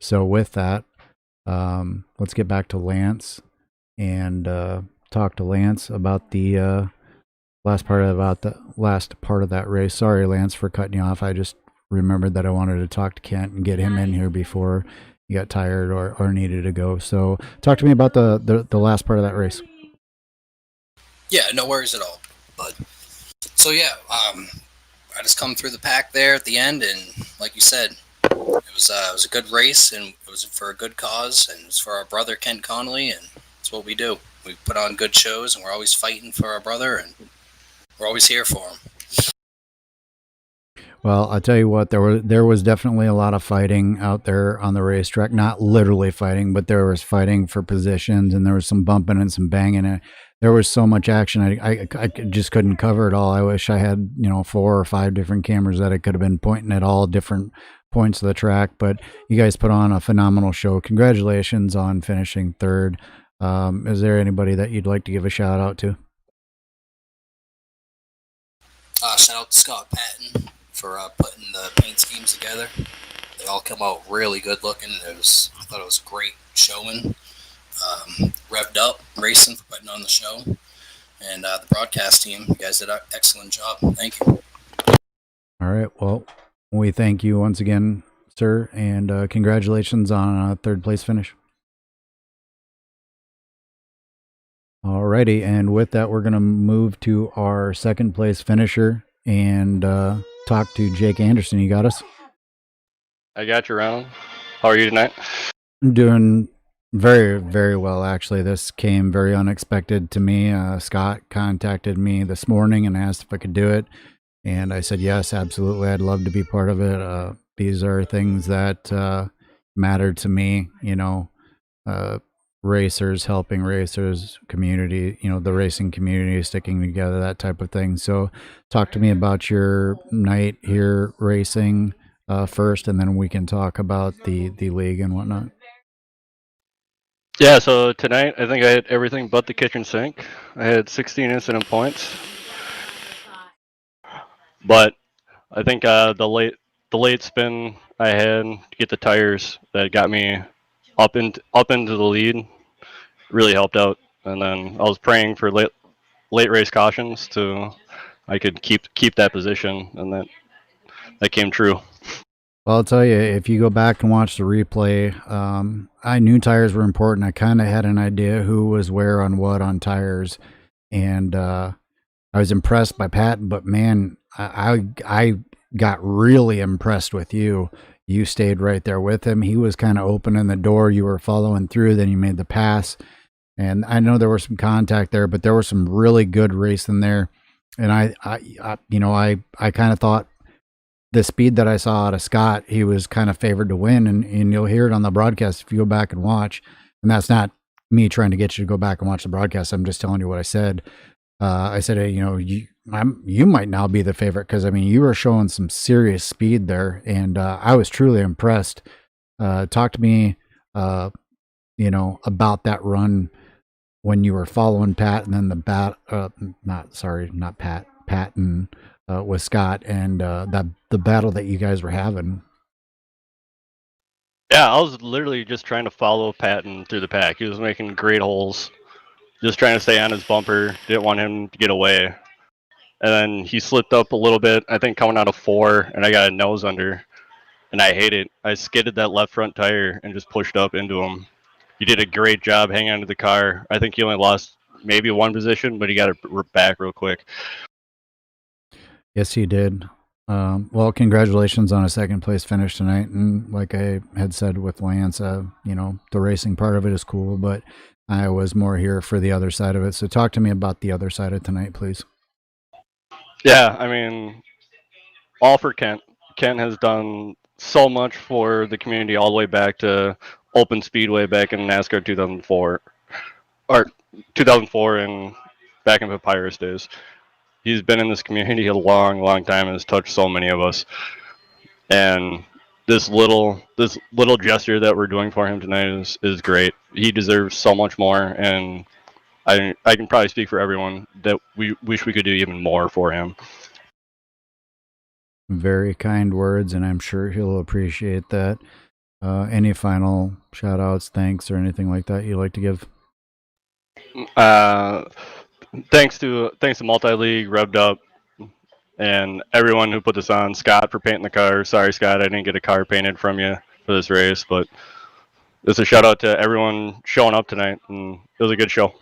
So with that, let's get back to Lance and talk to Lance about the last part of that race. Sorry, Lance, for cutting you off. I just remembered that I wanted to talk to Kent and get him in here before he got tired or needed to go. So talk to me about the last part of that race. Yeah, no worries at all, bud. So yeah, I just come through the pack there at the end, and like you said, it was a good race, and it was for a good cause, and it's for our brother Kent Connolly, and it's what we do. We put on good shows, and we're always fighting for our brother, and we're always here for him. Well, I'll tell you what, there was definitely a lot of fighting out there on the racetrack. Not literally fighting, but there was fighting for positions, and there was some bumping and some banging. There was so much action. I just couldn't cover it all. I wish I had 4 or 5 different cameras that I could have been pointing at all different points of the track. But you guys put on a phenomenal show. Congratulations on finishing third. Is there anybody that you'd like to give a shout out to? Shout out to Scott Patton for putting the paint schemes together. They all come out really good looking. I thought it was a great showing. Revved Up Racing for putting on the show, and the broadcast team. You guys did an excellent job. Thank you. All right. Well, we thank you once again, sir, and congratulations on a third place finish. Alrighty, and with that, we're going to move to our second place finisher and talk to Jake Anderson. You got us? I got you, Ronald. How are you tonight? I'm doing very, very well, actually. This came very unexpected to me. Scott contacted me this morning and asked if I could do it, and I said yes, absolutely. I'd love to be part of it. These are things that matter to me, racers helping racers, community, the racing community sticking together, that type of thing. So talk to me about your night here racing first, and then we can talk about the league and whatnot. Yeah, so tonight I think I had everything but the kitchen sink. I had 16 incident points, but I think the late spin I had to get the tires that got me up into the lead really helped out. And then I was praying for late race cautions I could keep that position, and that came true. Well, I'll tell you, if you go back and watch the replay, I knew tires were important. I kind of had an idea who was where on what on tires, and I was impressed by Pat. But man, I got really impressed with you. You stayed right there with him. He was kind of opening the door. You were following through. Then you made the pass, and I know there was some contact there, but there was some really good racing there. And I kind of thought the speed that I saw out of Scott, he was kind of favored to win, and you'll hear it on the broadcast if you go back and watch. And that's not me trying to get you to go back and watch the broadcast. I'm just telling you what I said. I said, hey, you might now be the favorite, because I mean, you were showing some serious speed there, and I was truly impressed. Talk to me, about that run when you were following Pat, and then Patton with Scott, and the battle that you guys were having. Yeah, I was literally just trying to follow Patton through the pack. He was making great holes, just trying to stay on his bumper. Didn't want him to get away. And then he slipped up a little bit, I think coming out of 4, and I got a nose under. And I hate it. I skidded that left front tire and just pushed up into him. He did a great job hanging onto the car. I think he only lost maybe 1 position, but he got it back real quick. Yes, he did. Well, congratulations on a second place finish tonight. And like I had said with Lance, the racing part of it is cool, but I was more here for the other side of it. So talk to me about the other side of tonight, please. Yeah, I mean, all for Kent. Kent has done so much for the community all the way back to Open Speedway back in NASCAR 2004, or 2004 and back in Papyrus days. He's been in this community a long, long time and has touched so many of us. And this little gesture that we're doing for him tonight is great. He deserves so much more, and I can probably speak for everyone that we wish we could do even more for him. Very kind words, and I'm sure he'll appreciate that. Any final shout outs, thanks, or anything like that you'd like to give? Thanks to Multi-League, Revved Up, and everyone who put this on. Scott for painting the car. Sorry, Scott, I didn't get a car painted from you for this race, but it's a shout out to everyone showing up tonight, and it was a good show.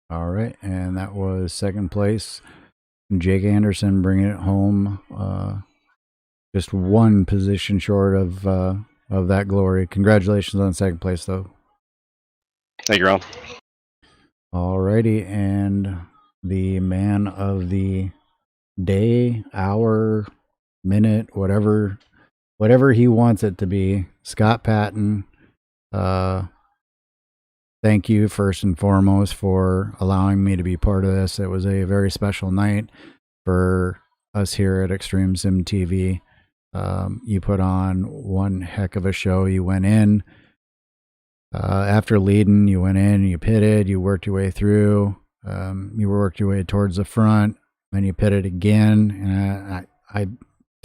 All right, and that was second place. Jake Anderson bringing it home, just 1 position short of that glory. Congratulations on second place, though. Thank you, Ron. All righty, and the man of the day, hour, minute, whatever he wants it to be, Scott Patton. Thank you first and foremost for allowing me to be part of this. It was a very special night for us here at Extreme Sim TV. You put on one heck of a show. You went in after leading, you went in, you pitted, you worked your way through, you worked your way towards the front, then you pitted again. And I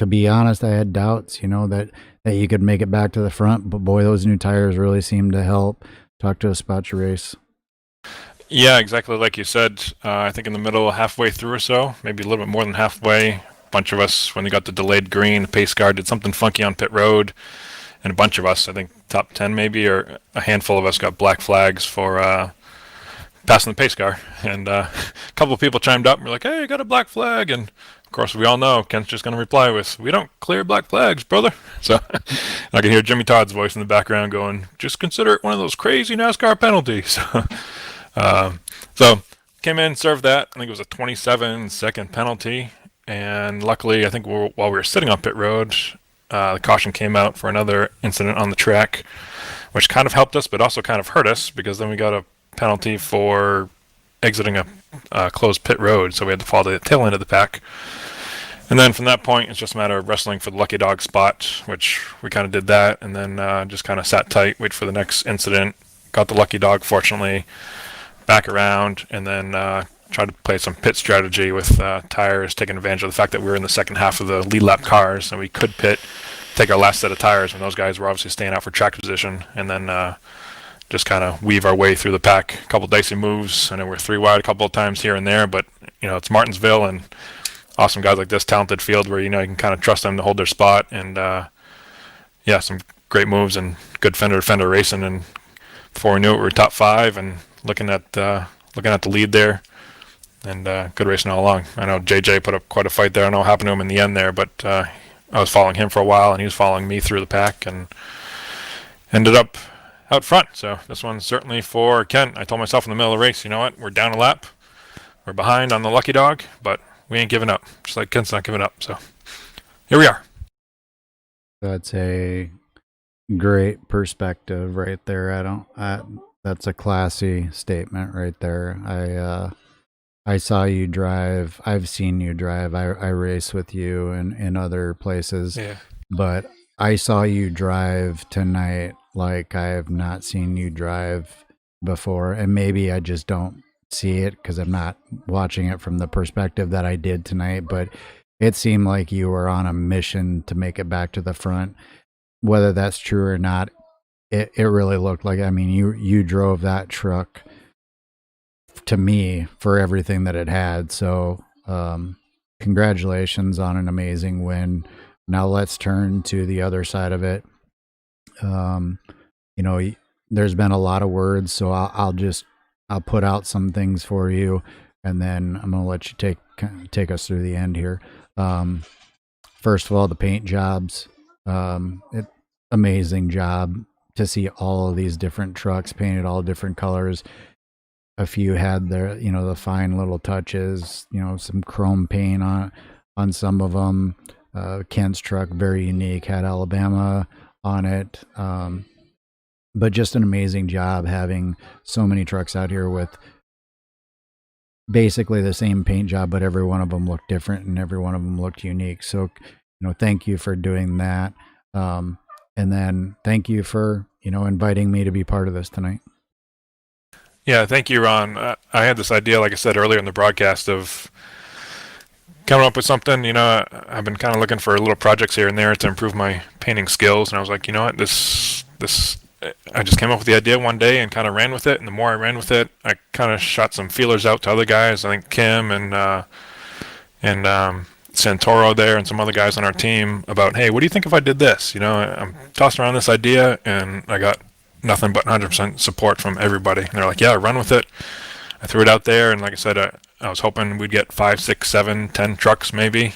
to be honest, I had doubts, that you could make it back to the front, but boy, those new tires really seemed to help. Talk to us about your race. Yeah, exactly like you said. I think in the middle, halfway through or so, maybe a little bit more than halfway, a bunch of us, when they got the delayed green, the pace car did something funky on pit road, and a bunch of us, I think top 10 maybe, or a handful of us got black flags for passing the pace car. And a couple of people chimed up and were like, hey, I got a black flag. And of course, we all know Kent's just going to reply with, we don't clear black flags, brother. So I can hear Jimmy Todd's voice in the background going, just consider it one of those crazy NASCAR penalties. So came in, served that. I think it was a 27-second penalty. And luckily, I think while we were sitting on pit road, the caution came out for another incident on the track, which kind of helped us, but also kind of hurt us, because then we got a penalty for exiting a closed pit road, so we had to follow the tail end of the pack. And then from that point, it's just a matter of wrestling for the lucky dog spot, which we kind of did that, and then just kind of sat tight, wait for the next incident. Got the lucky dog, fortunately, back around, and then tried to play some pit strategy with tires, taking advantage of the fact that we were in the second half of the lead lap cars, and we could pit, take our last set of tires when those guys were obviously staying out for track position, and then just kind of weave our way through the pack. A couple dicey moves, and then we're 3 wide a couple of times here and there, but it's Martinsville, and awesome guys like this, talented field where you can kind of trust them to hold their spot, and some great moves and good fender-to-fender racing, and before we knew it, we were top 5 and looking at the lead there, and good racing all along. I know JJ put up quite a fight there. I don't know what happened to him in the end there, but I was following him for a while, and he was following me through the pack, and ended up out front. So this one's certainly for Kent. I told myself in the middle of the race, you know what, we're down a lap, we're behind on the lucky dog, but we ain't giving up, just like Kent's not giving up. So here we are. That's a great perspective right there. That's a classy statement right there. I saw you drive. I've seen you drive. I race with you in other places, Yeah. but I saw you drive tonight like I have not seen you drive before. And maybe I just don't see it because I'm not watching it from the perspective that I did tonight, but it seemed like you were on a mission to make it back to the front. Whether that's true or not, it really looked like, I mean, you drove that truck to me for everything that it had. So, congratulations on an amazing win. Now let's turn to the other side of it. Um, you know, there's been a lot of words, so I'll put out some things for you, and then I'm gonna let you take us through the end here. First of all, the paint jobs, amazing job to see all of these different trucks painted all different colors. A few had the fine little touches, some chrome paint on some of them. Kent's truck, very unique, had Alabama on it. But just an amazing job having so many trucks out here with basically the same paint job, but every one of them looked different and every one of them looked unique. So, thank you for doing that. And then thank you for, inviting me to be part of this tonight. Yeah, thank you, Ron. I had this idea, like I said earlier in the broadcast, of coming up with something. I've been kind of looking for little projects here and there to improve my painting skills, and I was like, you know what, this. I just came up with the idea one day and kind of ran with it. And the more I ran with it, I kind of shot some feelers out to other guys. I think Kim and Santoro there and some other guys on our team about, hey, what do you think if I did this? I'm tossing around this idea, and I got nothing but 100% support from everybody. And they're like, yeah, run with it. I threw it out there, and like I said, I was hoping we'd get 5, 6, 7, 10 trucks maybe,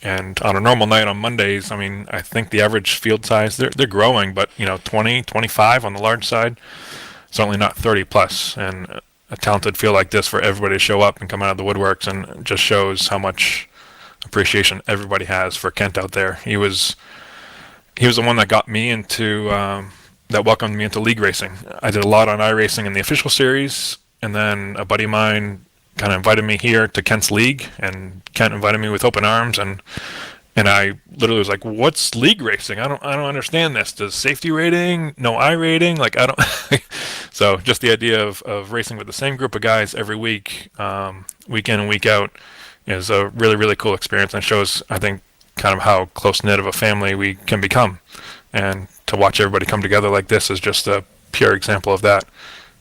and on a normal night on Mondays, I mean, I think the average field size, they're growing, but 20, 25 on the large side, certainly not 30 plus. And a talented field like this for everybody to show up and come out of the woodworks, and just shows how much appreciation everybody has for Kent out there. He was the one that got me into that welcomed me into league racing. I did a lot on iRacing in the official series, and then a buddy of mine kind of invited me here to Kent's league, and Kent invited me with open arms, and I literally was like, "What's league racing? I don't understand this. Does safety rating, no I rating? Like, I don't." So just the idea of racing with the same group of guys every week, week in and week out, is a really, really cool experience, and shows, I think, kind of how close knit of a family we can become. And to watch everybody come together like this is just a pure example of that.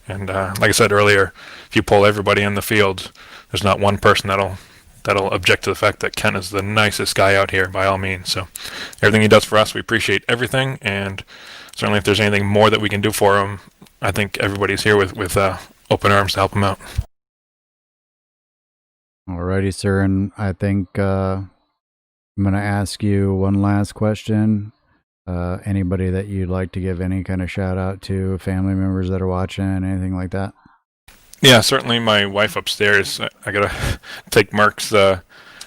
And like I said earlier, if you pull everybody in the field, there's not one person that'll object to the fact that Kent is the nicest guy out here, by all means. So everything he does for us, we appreciate everything, and certainly if there's anything more that we can do for him, I think everybody's here with open arms to help him out. Alrighty, sir, and I think I'm going to ask you one last question. Anybody that you'd like to give any kind of shout out to, family members that are watching, anything like that? Yeah, certainly my wife upstairs. I gotta take Mark's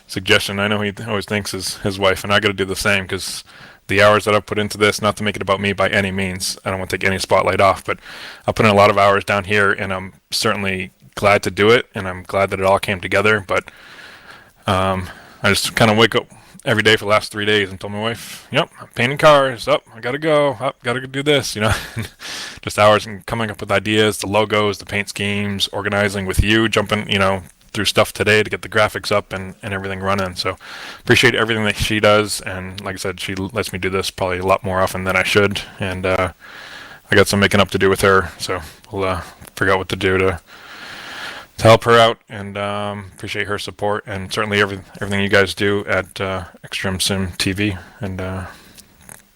suggestion. I know he always thinks his wife, and I gotta do the same, because the hours that I've put into this, not to make it about me by any means, I don't want to take any spotlight off, but I put in a lot of hours down here, and I'm certainly glad to do it, and I'm glad that it all came together. But I just kind of wake up every day for the last 3 days and told my wife, yep, I'm painting cars, I gotta go, gotta do this, just hours and coming up with ideas, the logos, the paint schemes, organizing with you, jumping, through stuff today to get the graphics up and everything running. So appreciate everything that she does, and like I said, she lets me do this probably a lot more often than I should, and I got some making up to do with her, so we'll figure out what to do to help her out, and appreciate her support, and certainly everything you guys do at Extreme Sim TV. And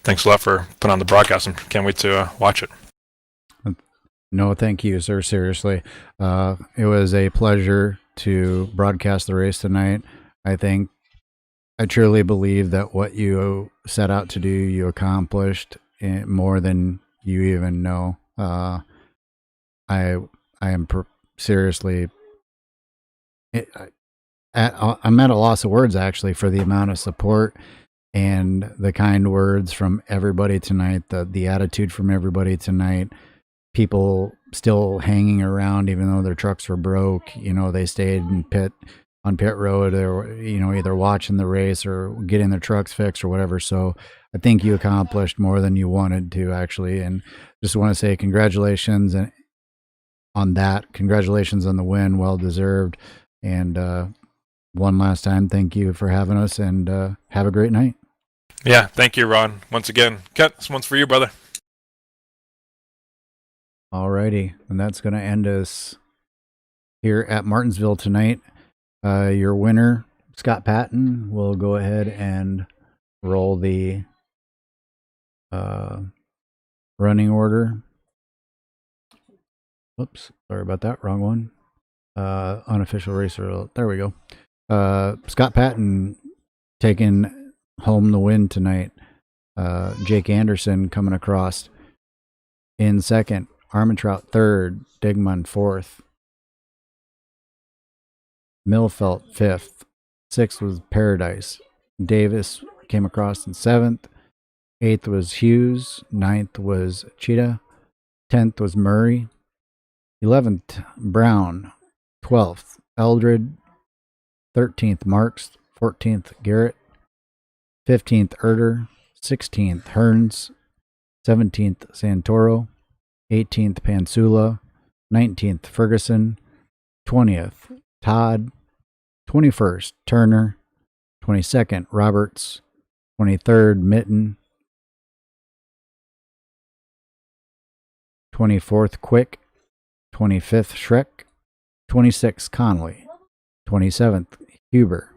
thanks a lot for putting on the broadcast, and can't wait to watch it. No, thank you, sir. Seriously, it was a pleasure to broadcast the race tonight. I truly believe that what you set out to do, you accomplished more than you even know. I am seriously, I'm at a loss of words, actually, for the amount of support and the kind words from everybody tonight, the attitude from everybody tonight, people still hanging around even though their trucks were broke. They stayed in on pit road, or either watching the race or getting their trucks fixed or whatever. So I think you accomplished more than you wanted to, actually, and just want to say congratulations on that. Congratulations on the win, well deserved. And one last time, thank you for having us, and have a great night. Yeah, thank you, Ron. Once again, Ket, this one's for you, brother. Alrighty, and that's going to end us here at Martinsville tonight. Your winner, Scott Patton, will go ahead and roll the running order. Oops, sorry about that. Wrong one. Unofficial racer. There we go. Scott Patton taking home the win tonight. Jake Anderson coming across in second. Armentrout third. Digmund fourth. Millfelt fifth. Sixth was Paradise. Davis came across in seventh. Eighth was Hughes. Ninth was Cheetah. 10th was Murray. 11th, Brown. 12th, Eldred. 13th, Marks. 14th, Garrett. 15th, Erder. 16th, Hearns. 17th, Santoro. 18th, Pansula. 19th, Ferguson. 20th, Todd. 21st, Turner. 22nd, Roberts. 23rd, Mitten. 24th, Quick. 25th, Shrek. 26th, Connolly. 27th, Huber.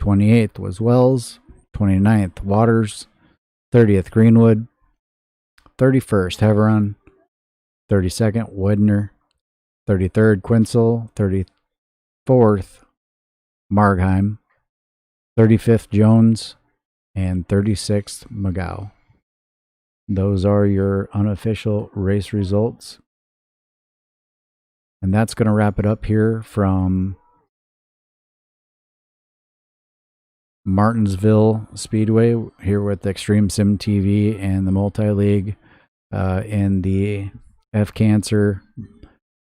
28th was Wells. 29th, Waters. 30th, Greenwood. 31st, Heveron. 32nd, Wedner. 33rd, Quinzel. 34th, Margheim. 35th, Jones. And 36th, McGow. Those are your unofficial race results. And that's going to wrap it up here from Martinsville Speedway, here with Extreme Sim TV and the Multi-League in the F-Cancer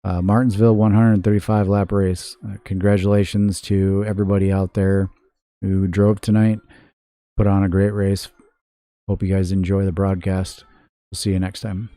Martinsville 135 lap race. Congratulations to everybody out there who drove tonight. Put on a great race. Hope you guys enjoy the broadcast. We'll see you next time.